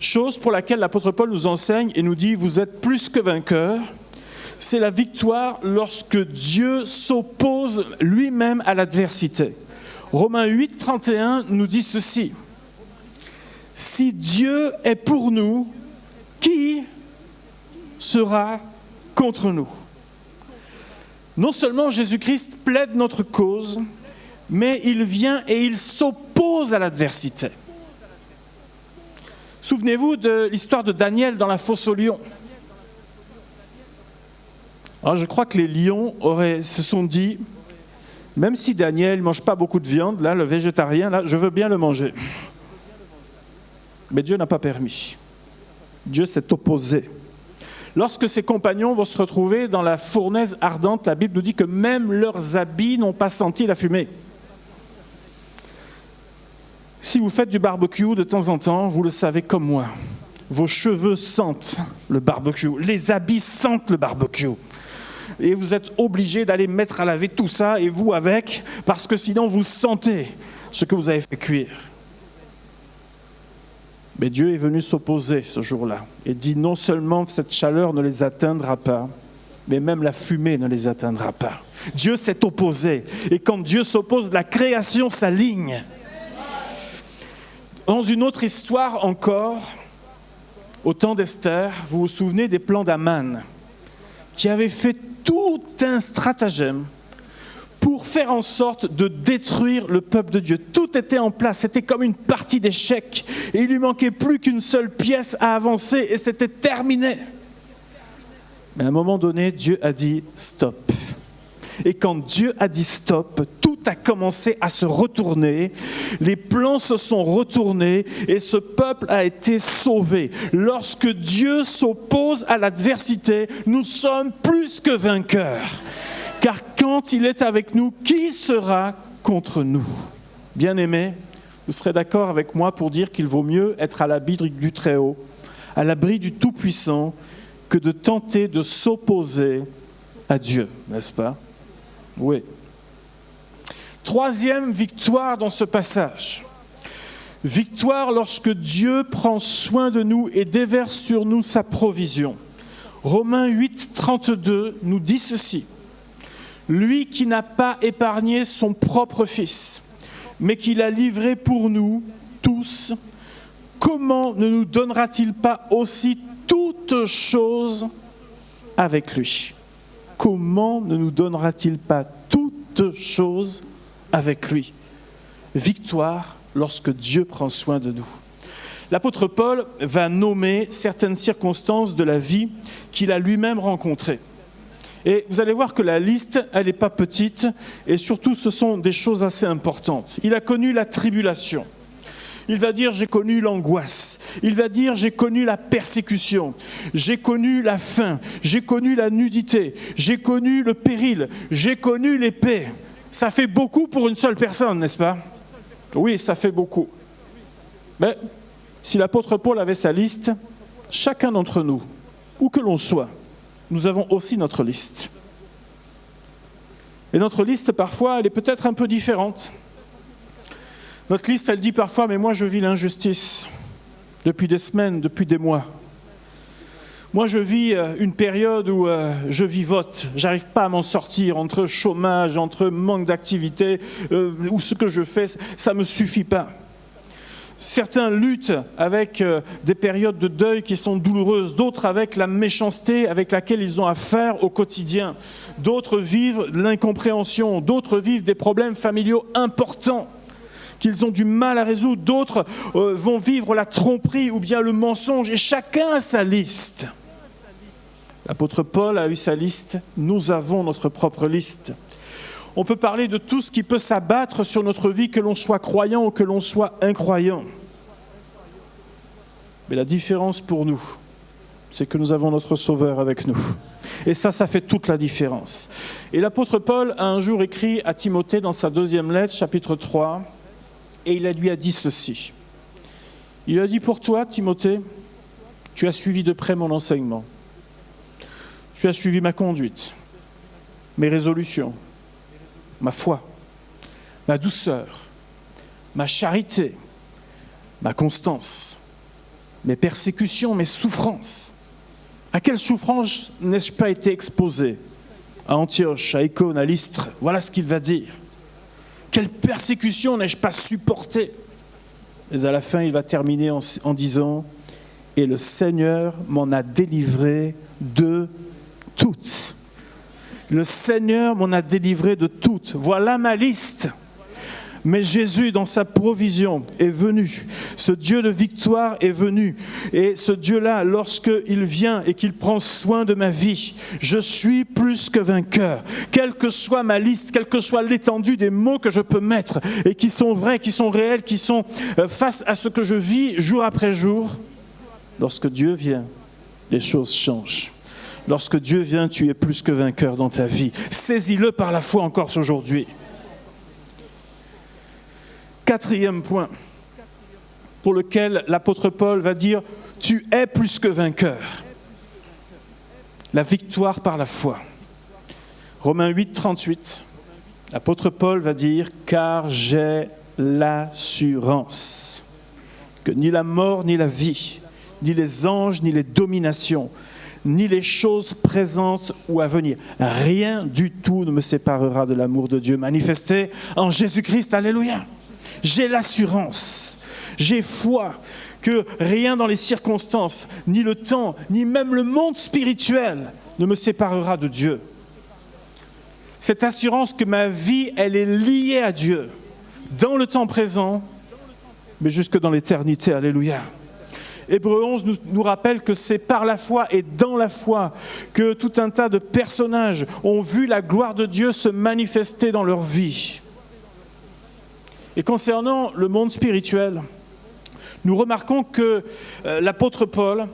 chose pour laquelle l'apôtre Paul nous enseigne et nous dit, vous êtes plus que vainqueurs, c'est la victoire lorsque Dieu s'oppose lui-même à l'adversité. Romains 8, 31 nous dit ceci. Si Dieu est pour nous, qui sera contre nous? Non seulement Jésus-Christ plaide notre cause, mais il vient et il s'oppose à l'adversité. Souvenez-vous de l'histoire de Daniel dans la fosse aux lions. Alors je crois que les lions se sont dit, même si Daniel ne mange pas beaucoup de viande, là, le végétarien, là, je veux bien le manger. Mais Dieu n'a pas permis. Dieu s'est opposé. Lorsque ses compagnons vont se retrouver dans la fournaise ardente, la Bible nous dit que même leurs habits n'ont pas senti la fumée. Si vous faites du barbecue de temps en temps, vous le savez comme moi. Vos cheveux sentent le barbecue, les habits sentent le barbecue. Et vous êtes obligé d'aller mettre à laver tout ça, et vous avec, parce que sinon vous sentez ce que vous avez fait cuire. Mais Dieu est venu s'opposer ce jour-là et dit non seulement cette chaleur ne les atteindra pas, mais même la fumée ne les atteindra pas. Dieu s'est opposé. Et quand Dieu s'oppose, la création s'aligne. Dans une autre histoire encore, au temps d'Esther, vous vous souvenez des plans d'Aman, qui avait fait tout un stratagème pour faire en sorte de détruire le peuple de Dieu. Tout était en place, c'était comme une partie d'échecs. Et il lui manquait plus qu'une seule pièce à avancer et c'était terminé. Mais à un moment donné, Dieu a dit « stop ». Et quand Dieu a dit « stop », tout a commencé à se retourner. Les plans se sont retournés et ce peuple a été sauvé. Lorsque Dieu s'oppose à l'adversité, nous sommes plus que vainqueurs. Car quand il est avec nous, qui sera contre nous? Bien-aimés, vous serez d'accord avec moi pour dire qu'il vaut mieux être à l'abri du Très-Haut, à l'abri du Tout-Puissant, que de tenter de s'opposer à Dieu, n'est-ce pas? Oui. Troisième victoire dans ce passage. Victoire lorsque Dieu prend soin de nous et déverse sur nous sa provision. Romains 8, 32 nous dit ceci. Lui qui n'a pas épargné son propre Fils, mais qui l'a livré pour nous tous, comment ne nous donnera-t-il pas aussi toutes choses avec lui? Comment ne nous donnera-t-il pas toutes choses avec lui? Victoire lorsque Dieu prend soin de nous. L'apôtre Paul va nommer certaines circonstances de la vie qu'il a lui-même rencontrées. Et vous allez voir que la liste, elle n'est pas petite, et surtout ce sont des choses assez importantes. Il a connu la tribulation. Il va dire, j'ai connu l'angoisse. Il va dire, j'ai connu la persécution. J'ai connu la faim. J'ai connu la nudité. J'ai connu le péril. J'ai connu l'épée. Ça fait beaucoup pour une seule personne, n'est-ce pas? Oui, ça fait beaucoup. Mais si l'apôtre Paul avait sa liste, chacun d'entre nous, où que l'on soit, nous avons aussi notre liste. Et notre liste, parfois, elle est peut-être un peu différente. Notre liste, elle dit parfois, mais moi je vis l'injustice depuis des semaines, depuis des mois. Moi je vis une période où je vivote, j'arrive pas à m'en sortir entre chômage, entre manque d'activité, ou ce que je fais, ça me suffit pas. Certains luttent avec des périodes de deuil qui sont douloureuses, d'autres avec la méchanceté avec laquelle ils ont affaire au quotidien. D'autres vivent l'incompréhension, d'autres vivent des problèmes familiaux importants. qu'ils ont du mal à résoudre. D'autres vont vivre la tromperie ou bien le mensonge. Et chacun a sa liste. L'apôtre Paul a eu sa liste. Nous avons notre propre liste. On peut parler de tout ce qui peut s'abattre sur notre vie, que l'on soit croyant ou que l'on soit incroyant. Mais la différence pour nous, c'est que nous avons notre Sauveur avec nous. Et ça fait toute la différence. Et l'apôtre Paul a un jour écrit à Timothée dans sa 2e lettre, chapitre 3, et il lui a dit ceci. Il lui a dit, pour toi, Timothée, tu as suivi de près mon enseignement. Tu as suivi ma conduite, mes résolutions, ma foi, ma douceur, ma charité, ma constance, mes persécutions, mes souffrances. À quelle souffrance n'ai-je pas été exposé? À Antioche, à Icône, à Lystre. Voilà ce qu'il va dire. Quelle persécution n'ai-je pas supporté? Mais à la fin, il va terminer en disant « Et le Seigneur m'en a délivré de toutes. » Le Seigneur m'en a délivré de toutes. Voilà ma liste. Mais Jésus, dans sa provision, est venu. Ce Dieu de victoire est venu. Et ce Dieu-là, lorsqu'il vient et qu'il prend soin de ma vie, je suis plus que vainqueur. Quelle que soit ma liste, quelle que soit l'étendue des mots que je peux mettre, et qui sont vrais, qui sont réels, qui sont face à ce que je vis jour après jour, lorsque Dieu vient, les choses changent. Lorsque Dieu vient, tu es plus que vainqueur dans ta vie. Saisis-le par la foi encore aujourd'hui. 4e point pour lequel l'apôtre Paul va dire « Tu es plus que vainqueur ». La victoire par la foi. Romains 8, 38, l'apôtre Paul va dire « Car j'ai l'assurance que ni la mort, ni la vie, ni les anges, ni les dominations, ni les choses présentes ou à venir, rien du tout ne me séparera de l'amour de Dieu manifesté en Jésus-Christ. » Alléluia. J'ai l'assurance, j'ai foi que rien dans les circonstances, ni le temps, ni même le monde spirituel ne me séparera de Dieu. Cette assurance que ma vie, elle est liée à Dieu, dans le temps présent, mais jusque dans l'éternité. Alléluia. Hébreux 11 nous rappelle que c'est par la foi et dans la foi que tout un tas de personnages ont vu la gloire de Dieu se manifester dans leur vie. Et concernant le monde spirituel, nous remarquons que l'apôtre Paul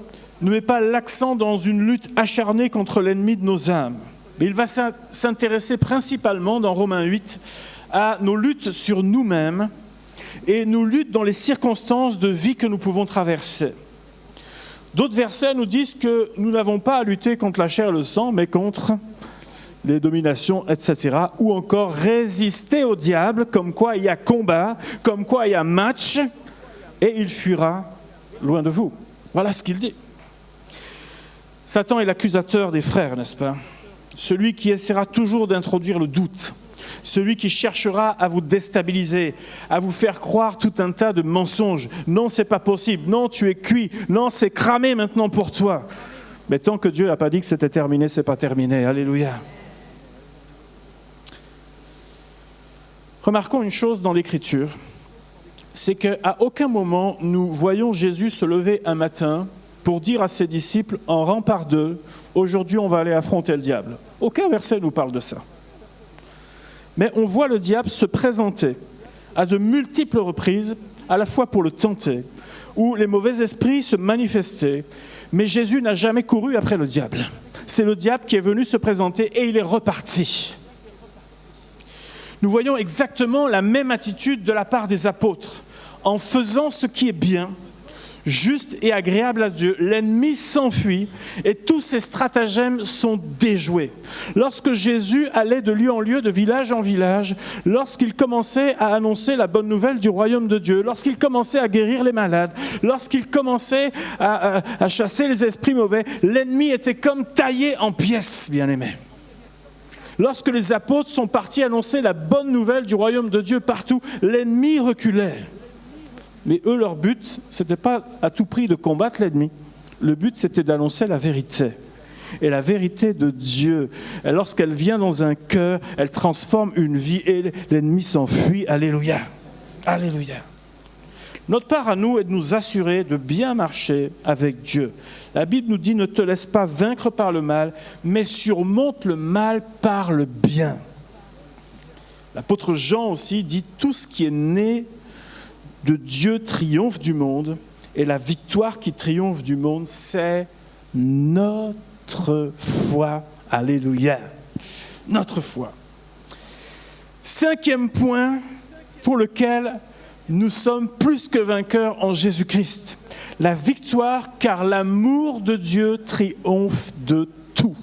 ne met pas l'accent dans une lutte acharnée contre l'ennemi de nos âmes. Mais il va s'intéresser principalement dans Romains 8 à nos luttes sur nous-mêmes et nos luttes dans les circonstances de vie que nous pouvons traverser. D'autres versets nous disent que nous n'avons pas à lutter contre la chair et le sang, mais contre les dominations, etc. Ou encore résister au diable, comme quoi il y a combat, comme quoi il y a match, et il fuira loin de vous. Voilà ce qu'il dit. Satan est l'accusateur des frères, n'est-ce pas? Celui qui essaiera toujours d'introduire le doute. Celui qui cherchera à vous déstabiliser, à vous faire croire tout un tas de mensonges. Non, c'est pas possible. Non, tu es cuit. Non, c'est cramé maintenant pour toi. Mais tant que Dieu n'a pas dit que c'était terminé, c'est pas terminé. Alléluia. Remarquons une chose dans l'Écriture, c'est qu'à aucun moment nous voyons Jésus se lever un matin pour dire à ses disciples en rang par deux, aujourd'hui on va aller affronter le diable. Aucun verset nous parle de ça. Mais on voit le diable se présenter à de multiples reprises, à la fois pour le tenter, où les mauvais esprits se manifestaient, mais Jésus n'a jamais couru après le diable. C'est le diable qui est venu se présenter et il est reparti. Nous voyons exactement la même attitude de la part des apôtres. En faisant ce qui est bien, juste et agréable à Dieu, l'ennemi s'enfuit et tous ses stratagèmes sont déjoués. Lorsque Jésus allait de lieu en lieu, de village en village, lorsqu'il commençait à annoncer la bonne nouvelle du royaume de Dieu, lorsqu'il commençait à guérir les malades, lorsqu'il commençait à chasser les esprits mauvais, l'ennemi était comme taillé en pièces, bien-aimés. Lorsque les apôtres sont partis annoncer la bonne nouvelle du royaume de Dieu partout, l'ennemi reculait. Mais eux, leur but, ce n'était pas à tout prix de combattre l'ennemi. Le but, c'était d'annoncer la vérité. Et la vérité de Dieu, lorsqu'elle vient dans un cœur, elle transforme une vie et l'ennemi s'enfuit. Alléluia. Alléluia. Notre part à nous est de nous assurer de bien marcher avec Dieu. La Bible nous dit « Ne te laisse pas vaincre par le mal, mais surmonte le mal par le bien ». L'apôtre Jean aussi dit « Tout ce qui est né de Dieu triomphe du monde, et la victoire qui triomphe du monde, c'est notre foi. » Alléluia. Notre foi. 5e point pour lequel nous sommes plus que vainqueurs en Jésus-Christ. La victoire, car l'amour de Dieu triomphe de tout.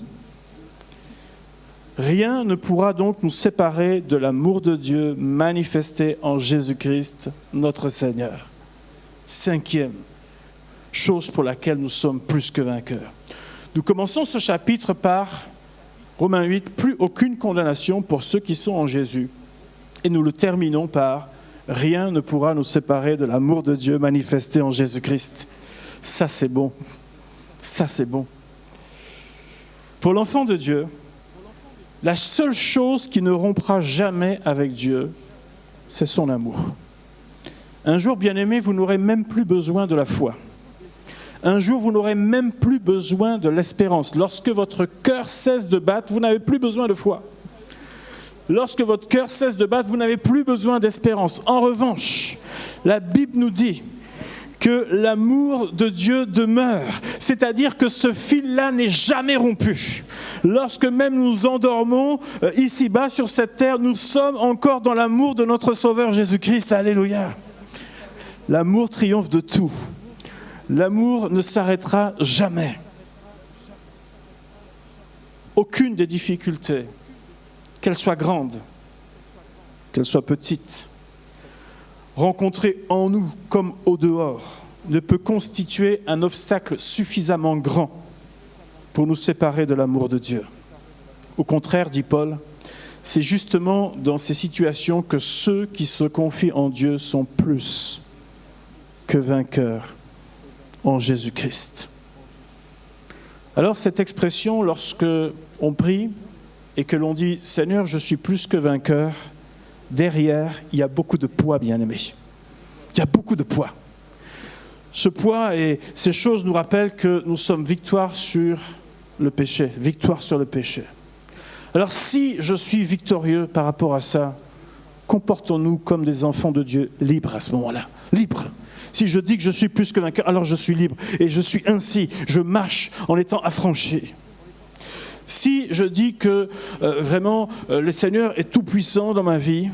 Rien ne pourra donc nous séparer de l'amour de Dieu manifesté en Jésus-Christ, notre Seigneur. 5e chose pour laquelle nous sommes plus que vainqueurs. Nous commençons ce chapitre par Romains 8, plus aucune condamnation pour ceux qui sont en Jésus. Et nous le terminons par rien ne pourra nous séparer de l'amour de Dieu manifesté en Jésus-Christ. Ça, c'est bon. Ça, c'est bon. Pour l'enfant de Dieu, la seule chose qui ne rompra jamais avec Dieu, c'est son amour. Un jour, bien-aimés, vous n'aurez même plus besoin de la foi. Un jour, vous n'aurez même plus besoin de l'espérance. Lorsque votre cœur cesse de battre, vous n'avez plus besoin de foi. Lorsque votre cœur cesse de battre, vous n'avez plus besoin d'espérance. En revanche, la Bible nous dit que l'amour de Dieu demeure, c'est-à-dire que ce fil-là n'est jamais rompu. Lorsque même nous endormons ici-bas sur cette terre, nous sommes encore dans l'amour de notre Sauveur Jésus-Christ. Alléluia. L'amour triomphe de tout. L'amour ne s'arrêtera jamais. Aucune des difficultés, qu'elles soient grandes, qu'elles soient petites, rencontrées en nous comme au dehors, ne peut constituer un obstacle suffisamment grand pour nous séparer de l'amour de Dieu. Au contraire, dit Paul, c'est justement dans ces situations que ceux qui se confient en Dieu sont plus que vainqueurs en Jésus-Christ. Alors cette expression, lorsque on prie et que l'on dit « Seigneur, je suis plus que vainqueur », derrière, il y a beaucoup de poids, bien-aimés. Il y a beaucoup de poids. Ce poids et ces choses nous rappellent que nous sommes victoire sur le péché, victoire sur le péché. Alors si je suis victorieux par rapport à ça, comportons-nous comme des enfants de Dieu libres à ce moment-là, libres. Si je dis que je suis plus que vainqueur, alors je suis libre. Et je suis ainsi, je marche en étant affranchi. Si je dis que vraiment le Seigneur est tout puissant dans ma vie,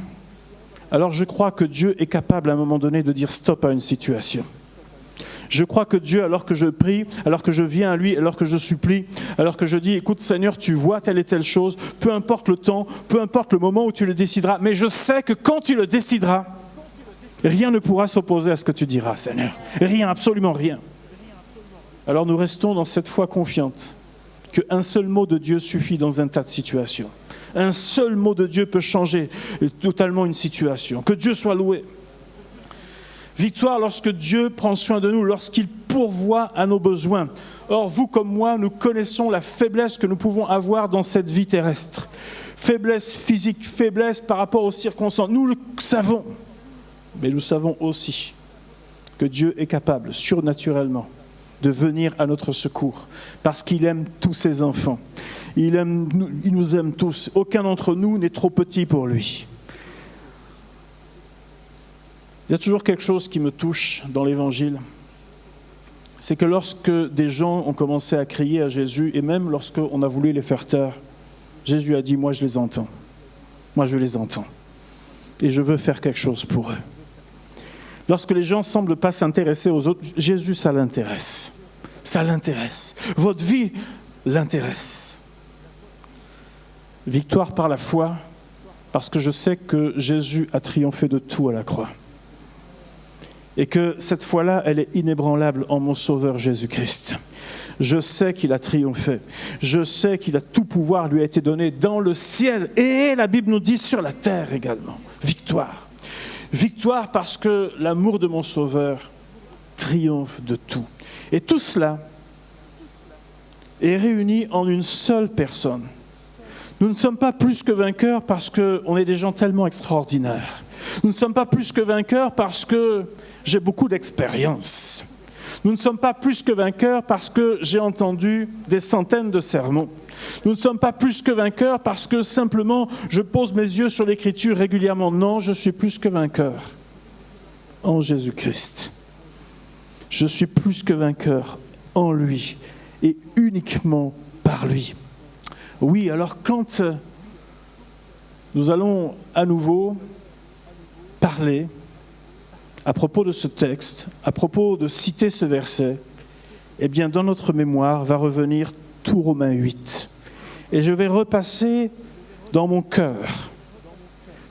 alors je crois que Dieu est capable à un moment donné de dire stop à une situation. Je crois que Dieu, alors que je prie, alors que je viens à lui, alors que je supplie, alors que je dis écoute Seigneur, tu vois telle et telle chose, peu importe le temps, peu importe le moment où tu le décideras, mais je sais que quand tu le décideras, rien ne pourra s'opposer à ce que tu diras, Seigneur. Rien, absolument rien. Alors nous restons dans cette foi confiante qu'un seul mot de Dieu suffit dans un tas de situations. Un seul mot de Dieu peut changer totalement une situation. Que Dieu soit loué. Victoire lorsque Dieu prend soin de nous, lorsqu'il pourvoit à nos besoins. Or, vous comme moi, nous connaissons la faiblesse que nous pouvons avoir dans cette vie terrestre. Faiblesse physique, faiblesse par rapport aux circonstances. Nous le savons. Mais nous savons aussi que Dieu est capable, surnaturellement, de venir à notre secours, parce qu'il aime tous ses enfants. Il nous aime tous. Aucun d'entre nous n'est trop petit pour lui. Il y a toujours quelque chose qui me touche dans l'Évangile. C'est que lorsque des gens ont commencé à crier à Jésus, et même lorsqu'on a voulu les faire taire, Jésus a dit « Moi, je les entends. Moi, je les entends. Et je veux faire quelque chose pour eux. » Lorsque les gens ne semblent pas s'intéresser aux autres, Jésus, ça l'intéresse. Ça l'intéresse. Votre vie l'intéresse. Victoire par la foi, parce que je sais que Jésus a triomphé de tout à la croix. Et que cette foi-là, elle est inébranlable en mon Sauveur Jésus-Christ. Je sais qu'il a triomphé. Je sais qu'il a tout pouvoir lui a été donné dans le ciel. Et la Bible nous dit sur la terre également. Victoire. Victoire parce que l'amour de mon Sauveur triomphe de tout. Et tout cela est réuni en une seule personne. Nous ne sommes pas plus que vainqueurs parce qu'on est des gens tellement extraordinaires. Nous ne sommes pas plus que vainqueurs parce que j'ai beaucoup d'expérience. Nous ne sommes pas plus que vainqueurs parce que j'ai entendu des centaines de sermons. Nous ne sommes pas plus que vainqueurs parce que simplement je pose mes yeux sur l'Écriture régulièrement. Non, je suis plus que vainqueur en Jésus-Christ. Je suis plus que vainqueur en lui et uniquement par lui. Oui, alors quand nous allons à nouveau parler à propos de ce texte, à propos de citer ce verset, eh bien dans notre mémoire va revenir tout Romains 8. Et je vais repasser dans mon cœur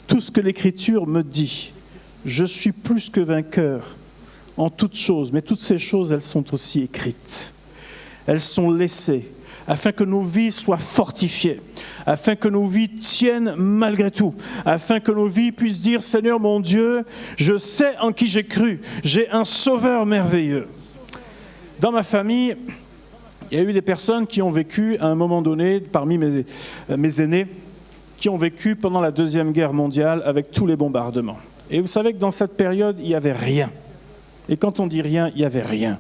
tout ce que l'Écriture me dit. Je suis plus que vainqueur en toutes choses, mais toutes ces choses, elles sont aussi écrites. Elles sont laissées afin que nos vies soient fortifiées, afin que nos vies tiennent malgré tout, afin que nos vies puissent dire « Seigneur mon Dieu, je sais en qui j'ai cru, j'ai un sauveur merveilleux ». Dans ma famille, il y a eu des personnes qui ont vécu à un moment donné, parmi mes aînés, qui ont vécu pendant la Deuxième Guerre mondiale avec tous les bombardements. Et vous savez que dans cette période, il n'y avait rien. Et quand on dit rien, il n'y avait rien.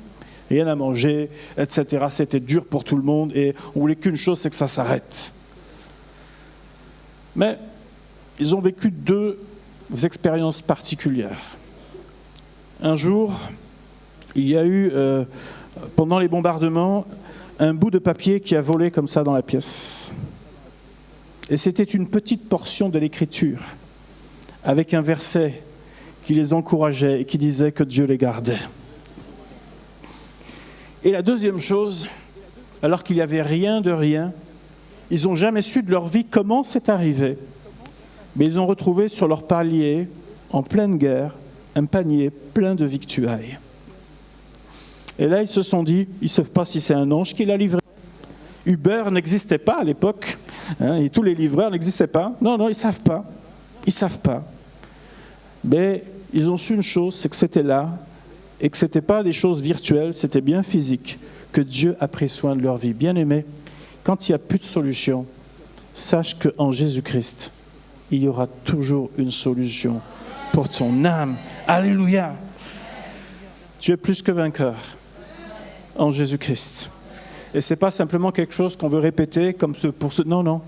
Rien à manger, etc. C'était dur pour tout le monde et on voulait qu'une chose, c'est que ça s'arrête. Mais ils ont vécu deux expériences particulières. Un jour, il y a eu, pendant les bombardements, un bout de papier qui a volé comme ça dans la pièce. Et c'était une petite portion de l'Écriture, avec un verset qui les encourageait et qui disait que Dieu les gardait. Et la deuxième chose, alors qu'il n'y avait rien de rien, ils n'ont jamais su de leur vie comment c'est arrivé, mais ils ont retrouvé sur leur palier, en pleine guerre, un panier plein de victuailles. Et là, ils se sont dit, ils ne savent pas si c'est un ange qui l'a livré. Uber n'existait pas à l'époque, et tous les livreurs n'existaient pas. Non, ils ne savent pas. Ils ne savent pas. Mais ils ont su une chose, c'est que c'était là, et que ce n'était pas des choses virtuelles, c'était bien physique, que Dieu a pris soin de leur vie. Bien-aimés, quand il n'y a plus de solution, sache qu'en Jésus-Christ, il y aura toujours une solution pour ton âme. Alléluia! Tu es plus que vainqueur en Jésus-Christ. Et ce n'est pas simplement quelque chose qu'on veut répéter comme Non.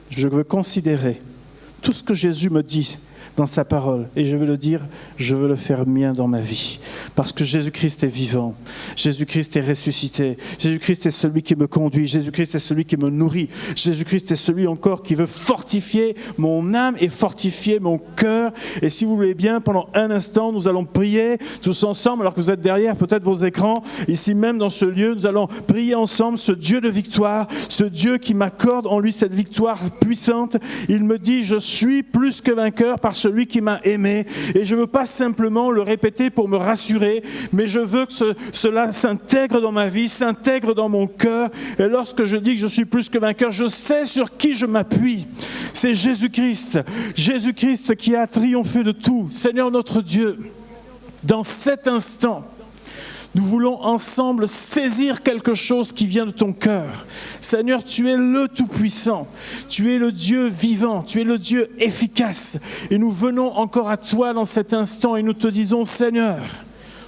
Je veux considérer tout ce que Jésus me dit dans sa parole. Et je veux le dire, je veux le faire mien dans ma vie. Parce que Jésus-Christ est vivant. Jésus-Christ est ressuscité. Jésus-Christ est celui qui me conduit. Jésus-Christ est celui qui me nourrit. Jésus-Christ est celui encore qui veut fortifier mon âme et fortifier mon cœur. Et si vous voulez bien, pendant un instant, nous allons prier tous ensemble, alors que vous êtes derrière peut-être vos écrans, ici même dans ce lieu, nous allons prier ensemble ce Dieu de victoire, ce Dieu qui m'accorde en lui cette victoire puissante. Il me dit, je suis plus que vainqueur par celui qui m'a aimé. Et je ne veux pas simplement le répéter pour me rassurer, mais je veux que cela s'intègre dans ma vie, s'intègre dans mon cœur. Et lorsque je dis que je suis plus que vainqueur, je sais sur qui je m'appuie. C'est Jésus-Christ. Jésus-Christ qui a triomphé de tout. Seigneur notre Dieu, dans cet instant, nous voulons ensemble saisir quelque chose qui vient de ton cœur. Seigneur, tu es le Tout-Puissant. Tu es le Dieu vivant. Tu es le Dieu efficace. Et nous venons encore à toi dans cet instant et nous te disons, Seigneur,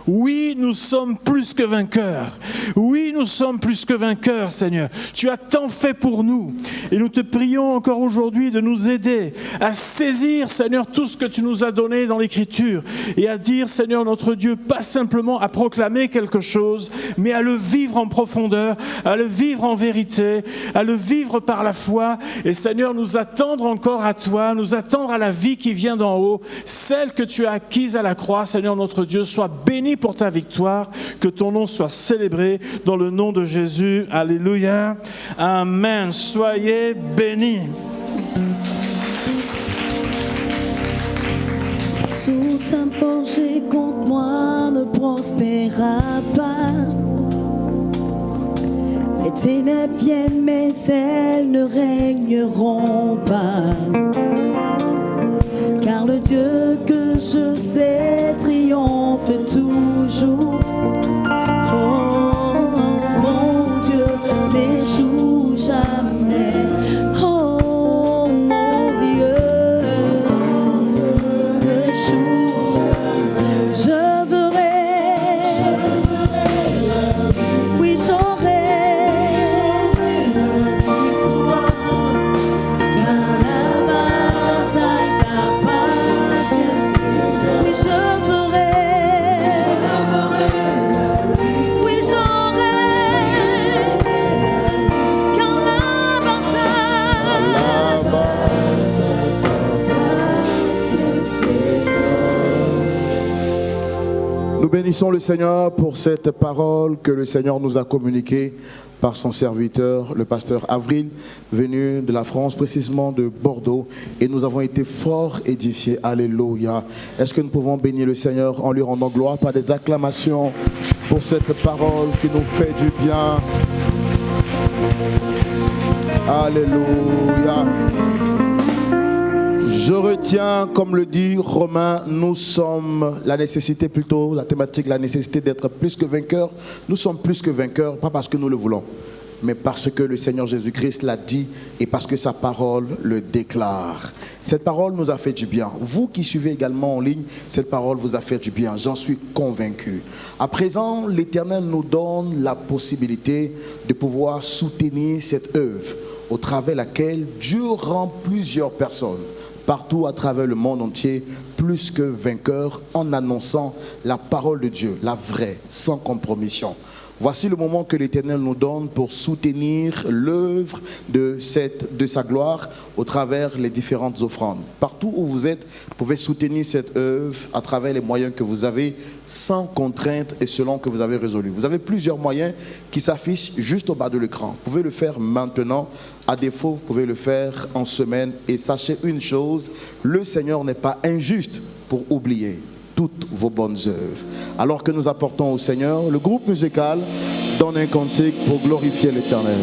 oui, nous sommes plus que vainqueurs. Oui, nous sommes plus que vainqueurs, Seigneur. Tu as tant fait pour nous. Et nous te prions encore aujourd'hui de nous aider à saisir, Seigneur, tout ce que tu nous as donné dans l'Écriture. Et à dire, Seigneur, notre Dieu, pas simplement à proclamer quelque chose, mais à le vivre en profondeur, à le vivre en vérité, à le vivre par la foi. Et Seigneur, nous attendre encore à toi, nous attendre à la vie qui vient d'en haut, celle que tu as acquise à la croix, Seigneur, notre Dieu, soit béni pour ta victoire, que ton nom soit célébré dans le nom de Jésus. Alléluia. Amen. Soyez bénis. Toute âme forgée contre moi ne prospérera pas. Les ténèbres viennent, mais elles ne régneront pas. Car le Dieu que je sais triomphe toujours. Oh, mon Dieu n'échoue jamais. Oh, mon Dieu Nous bénissons le Seigneur pour cette parole que le Seigneur nous a communiquée par son serviteur, le pasteur Avril, venu de la France, précisément de Bordeaux. Et nous avons été fort édifiés. Alléluia. Est-ce que nous pouvons bénir le Seigneur en lui rendant gloire par des acclamations pour cette parole qui nous fait du bien? Alléluia. Je retiens, comme le dit Romain, nous sommes la nécessité plutôt, la thématique, la nécessité d'être plus que vainqueurs. Nous sommes plus que vainqueurs, pas parce que nous le voulons, mais parce que le Seigneur Jésus-Christ l'a dit et parce que sa parole le déclare. Cette parole nous a fait du bien. Vous qui suivez également en ligne, cette parole vous a fait du bien. J'en suis convaincu. À présent, l'Éternel nous donne la possibilité de pouvoir soutenir cette œuvre au travers de laquelle Dieu rend plusieurs personnes partout à travers le monde entier plus que vainqueurs en annonçant la parole de Dieu, la vraie, sans compromission. Voici le moment que l'Éternel nous donne pour soutenir l'œuvre de sa gloire au travers les différentes offrandes. Partout où vous êtes, vous pouvez soutenir cette œuvre à travers les moyens que vous avez, sans contrainte et selon que vous avez résolu. Vous avez plusieurs moyens qui s'affichent juste au bas de l'écran. Vous pouvez le faire maintenant. À défaut, vous pouvez le faire en semaine. Et sachez une chose, le Seigneur n'est pas injuste pour oublier toutes vos bonnes œuvres. Alors que nous apportons au Seigneur, le groupe musical donne un cantique pour glorifier l'Éternel.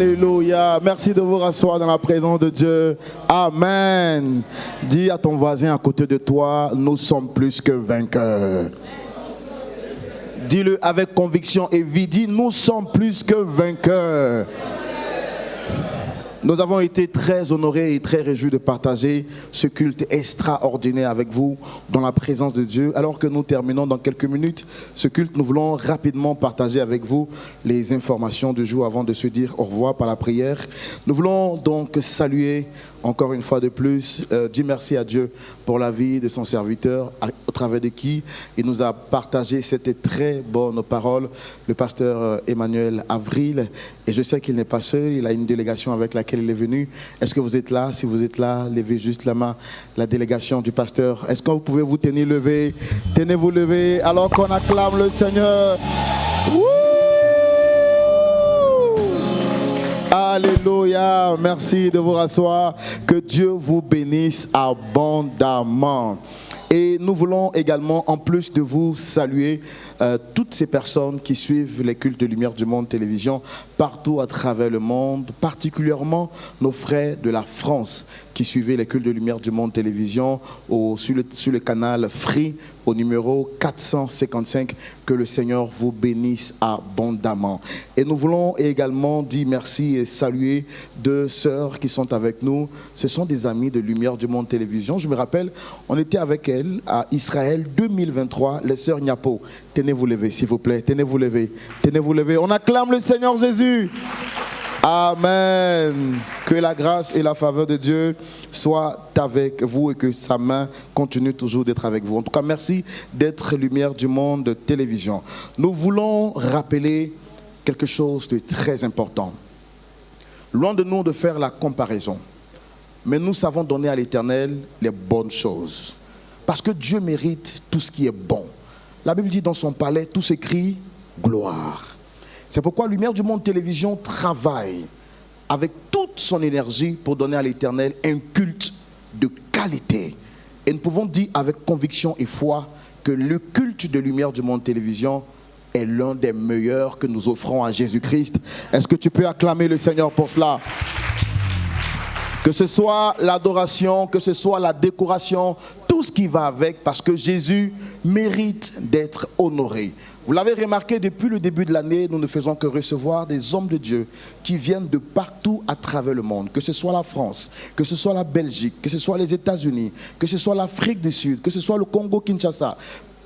Alléluia. Merci de vous rasseoir dans la présence de Dieu. Amen. Dis à ton voisin à côté de toi, nous sommes plus que vainqueurs. Dis-le avec conviction et vie. Dis, nous sommes plus que vainqueurs. Nous avons été très honorés et très réjouis de partager ce culte extraordinaire avec vous dans la présence de Dieu. Alors que nous terminons dans quelques minutes ce culte, nous voulons rapidement partager avec vous les informations du jour avant de se dire au revoir par la prière. Nous voulons donc saluer encore une fois de plus, dire merci à Dieu pour la vie de son serviteur, au travers de qui il nous a partagé cette très bonne parole, le pasteur Emmanuel Avril. Et je sais qu'il n'est pas seul, il a une délégation avec laquelle il est venu. Est-ce que vous êtes là? Si vous êtes là, levez juste la main, la délégation du pasteur. Est-ce que vous pouvez vous tenir levé? Tenez-vous levé alors qu'on acclame le Seigneur. Alléluia, merci de vous rasseoir. Que Dieu vous bénisse abondamment. Et nous voulons également, en plus de vous saluer, toutes ces personnes qui suivent les cultes de Lumière du Monde Télévision partout à travers le monde, particulièrement nos frères de la France qui suivaient les cultes de Lumière du Monde Télévision sur le canal Free au numéro 455. Que le Seigneur vous bénisse abondamment. Et nous voulons également dire merci et saluer deux sœurs qui sont avec nous. Ce sont des amis de Lumière du Monde Télévision. Je me rappelle, on était avec elles à Israël 2023, les sœurs Nyapo. Tenez-vous lever, s'il vous plaît. Tenez-vous lever. Tenez-vous lever. On acclame le Seigneur Jésus. Amen. Que la grâce et la faveur de Dieu soient avec vous et que sa main continue toujours d'être avec vous. En tout cas, merci d'être Lumière du Monde Télévision. Nous voulons rappeler quelque chose de très important. Loin de nous de faire la comparaison, mais nous savons donner à l'Éternel les bonnes choses. Parce que Dieu mérite tout ce qui est bon. La Bible dit dans son palais, tout s'écrit gloire. C'est pourquoi Lumière du Monde Télévision travaille avec toute son énergie pour donner à l'Éternel un culte de qualité. Et nous pouvons dire avec conviction et foi que le culte de Lumière du Monde Télévision est l'un des meilleurs que nous offrons à Jésus-Christ. Est-ce que tu peux acclamer le Seigneur pour cela? Que ce soit l'adoration, que ce soit la décoration, tout ce qui va avec, parce que Jésus mérite d'être honoré. Vous l'avez remarqué, depuis le début de l'année, nous ne faisons que recevoir des hommes de Dieu qui viennent de partout à travers le monde, que ce soit la France, que ce soit la Belgique, que ce soit les États-Unis, que ce soit l'Afrique du Sud, que ce soit le Congo-Kinshasa,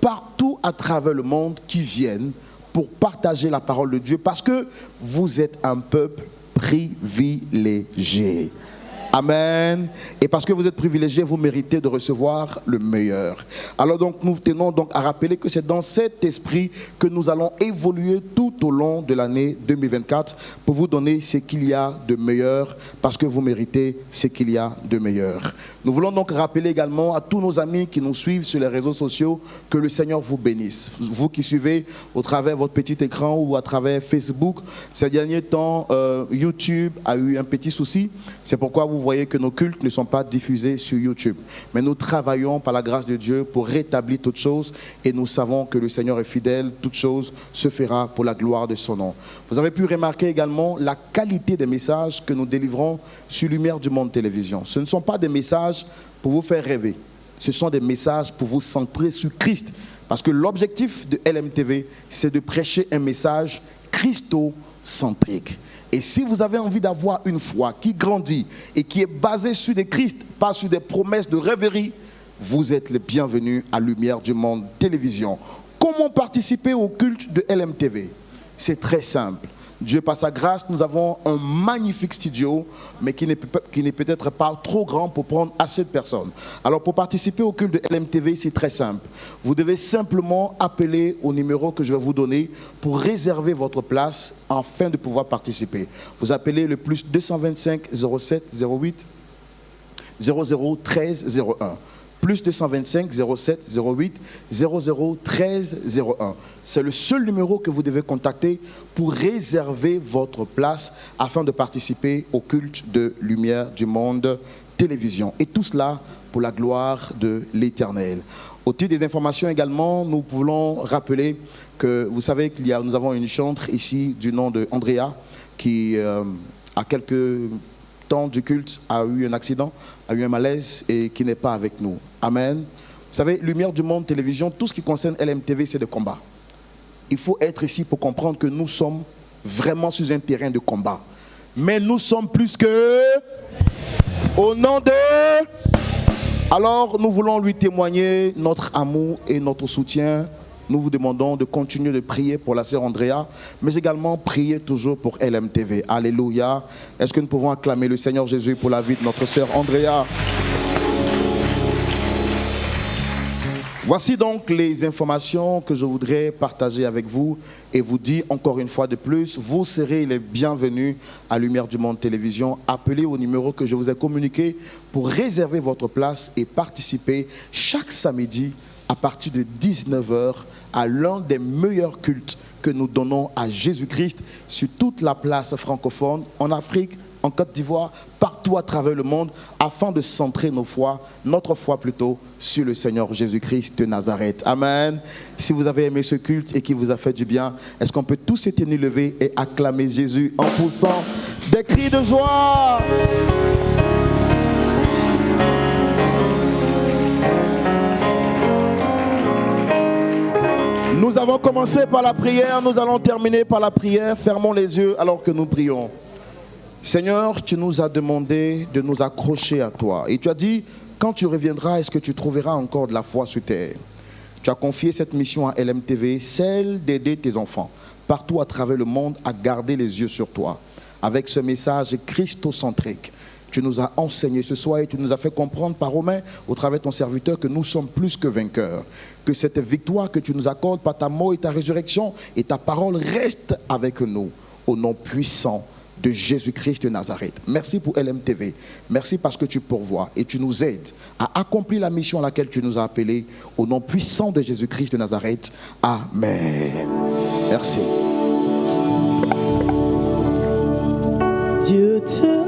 partout à travers le monde qui viennent pour partager la parole de Dieu, parce que vous êtes un peuple privilégié. Amen. Et parce que vous êtes privilégiés, vous méritez de recevoir le meilleur. Alors donc, nous tenons donc à rappeler que c'est dans cet esprit que nous allons évoluer tout au long de l'année 2024 pour vous donner ce qu'il y a de meilleur, parce que vous méritez ce qu'il y a de meilleur. Nous voulons donc rappeler également à tous nos amis qui nous suivent sur les réseaux sociaux que le Seigneur vous bénisse. Vous qui suivez au travers de votre petit écran ou à travers Facebook, ces derniers temps, YouTube a eu un petit souci. C'est pourquoi vous voyez que nos cultes ne sont pas diffusés sur YouTube. Mais nous travaillons par la grâce de Dieu pour rétablir toutes choses et nous savons que le Seigneur est fidèle. Toute chose se fera pour la gloire de son nom. Vous avez pu remarquer également la qualité des messages que nous délivrons sur Lumière du Monde Télévision. Ce ne sont pas des messages pour vous faire rêver. Ce sont des messages pour vous centrer sur Christ. Parce que l'objectif de LMTV, c'est de prêcher un message christocentrique. Et si vous avez envie d'avoir une foi qui grandit et qui est basée sur des Christ, pas sur des promesses de rêverie, vous êtes les bienvenus à Lumière du Monde Télévision. Comment participer au culte de LMTV? C'est très simple. Dieu par sa grâce, nous avons un magnifique studio, mais qui n'est peut-être pas trop grand pour prendre assez de personnes. Alors pour participer au culte de LMTV, c'est très simple. Vous devez simplement appeler au numéro que je vais vous donner pour réserver votre place afin de pouvoir participer. Vous appelez le plus 225 07 08 00 13 01. Plus 225 07 08 00 13 01. C'est le seul numéro que vous devez contacter pour réserver votre place afin de participer au culte de Lumière du Monde Télévision. Et tout cela pour la gloire de l'Éternel. Au titre des informations également, nous voulons rappeler que vous savez nous avons une chantre ici du nom de Andrea qui à quelques temps du culte, a eu un accident, a eu un malaise et qui n'est pas avec nous. Amen. Vous savez, Lumière du Monde Télévision, tout ce qui concerne LMTV, c'est de combat. Il faut être ici pour comprendre que nous sommes vraiment sur un terrain de combat. Mais nous sommes plus que... Au nom de... Alors, nous voulons lui témoigner notre amour et notre soutien. Nous vous demandons de continuer de prier pour la sœur Andrea, mais également prier toujours pour LMTV. Alléluia. Est-ce que nous pouvons acclamer le Seigneur Jésus pour la vie de notre sœur Andrea? Voici donc les informations que je voudrais partager avec vous et vous dire encore une fois de plus, vous serez les bienvenus à Lumière du Monde Télévision. Appelez au numéro que je vous ai communiqué pour réserver votre place et participer chaque samedi à partir de 19h à l'un des meilleurs cultes que nous donnons à Jésus-Christ sur toute la place francophone, en Afrique, en Côte d'Ivoire, partout à travers le monde, afin de centrer notre foi plutôt, sur le Seigneur Jésus-Christ de Nazareth. Amen. Si vous avez aimé ce culte et qu'il vous a fait du bien, est-ce qu'on peut tous se tenir levés et acclamer Jésus en poussant des cris de joie? Nous avons commencé par la prière, nous allons terminer par la prière. Fermons les yeux alors que nous prions. Seigneur, tu nous as demandé de nous accrocher à toi. Et tu as dit, quand tu reviendras, est-ce que tu trouveras encore de la foi sur terre? Tu as confié cette mission à LMTV, celle d'aider tes enfants, partout à travers le monde, à garder les yeux sur toi. Avec ce message christocentrique, tu nous as enseigné ce soir et tu nous as fait comprendre par Romain, au travers de ton serviteur, que nous sommes plus que vainqueurs. Que cette victoire que tu nous accordes par ta mort et ta résurrection et ta parole reste avec nous, au nom puissant de Jésus-Christ de Nazareth. Merci pour LMTV. Merci parce que tu pourvois et tu nous aides à accomplir la mission à laquelle tu nous as appelés. Au nom puissant de Jésus-Christ de Nazareth. Amen. Merci. Dieu te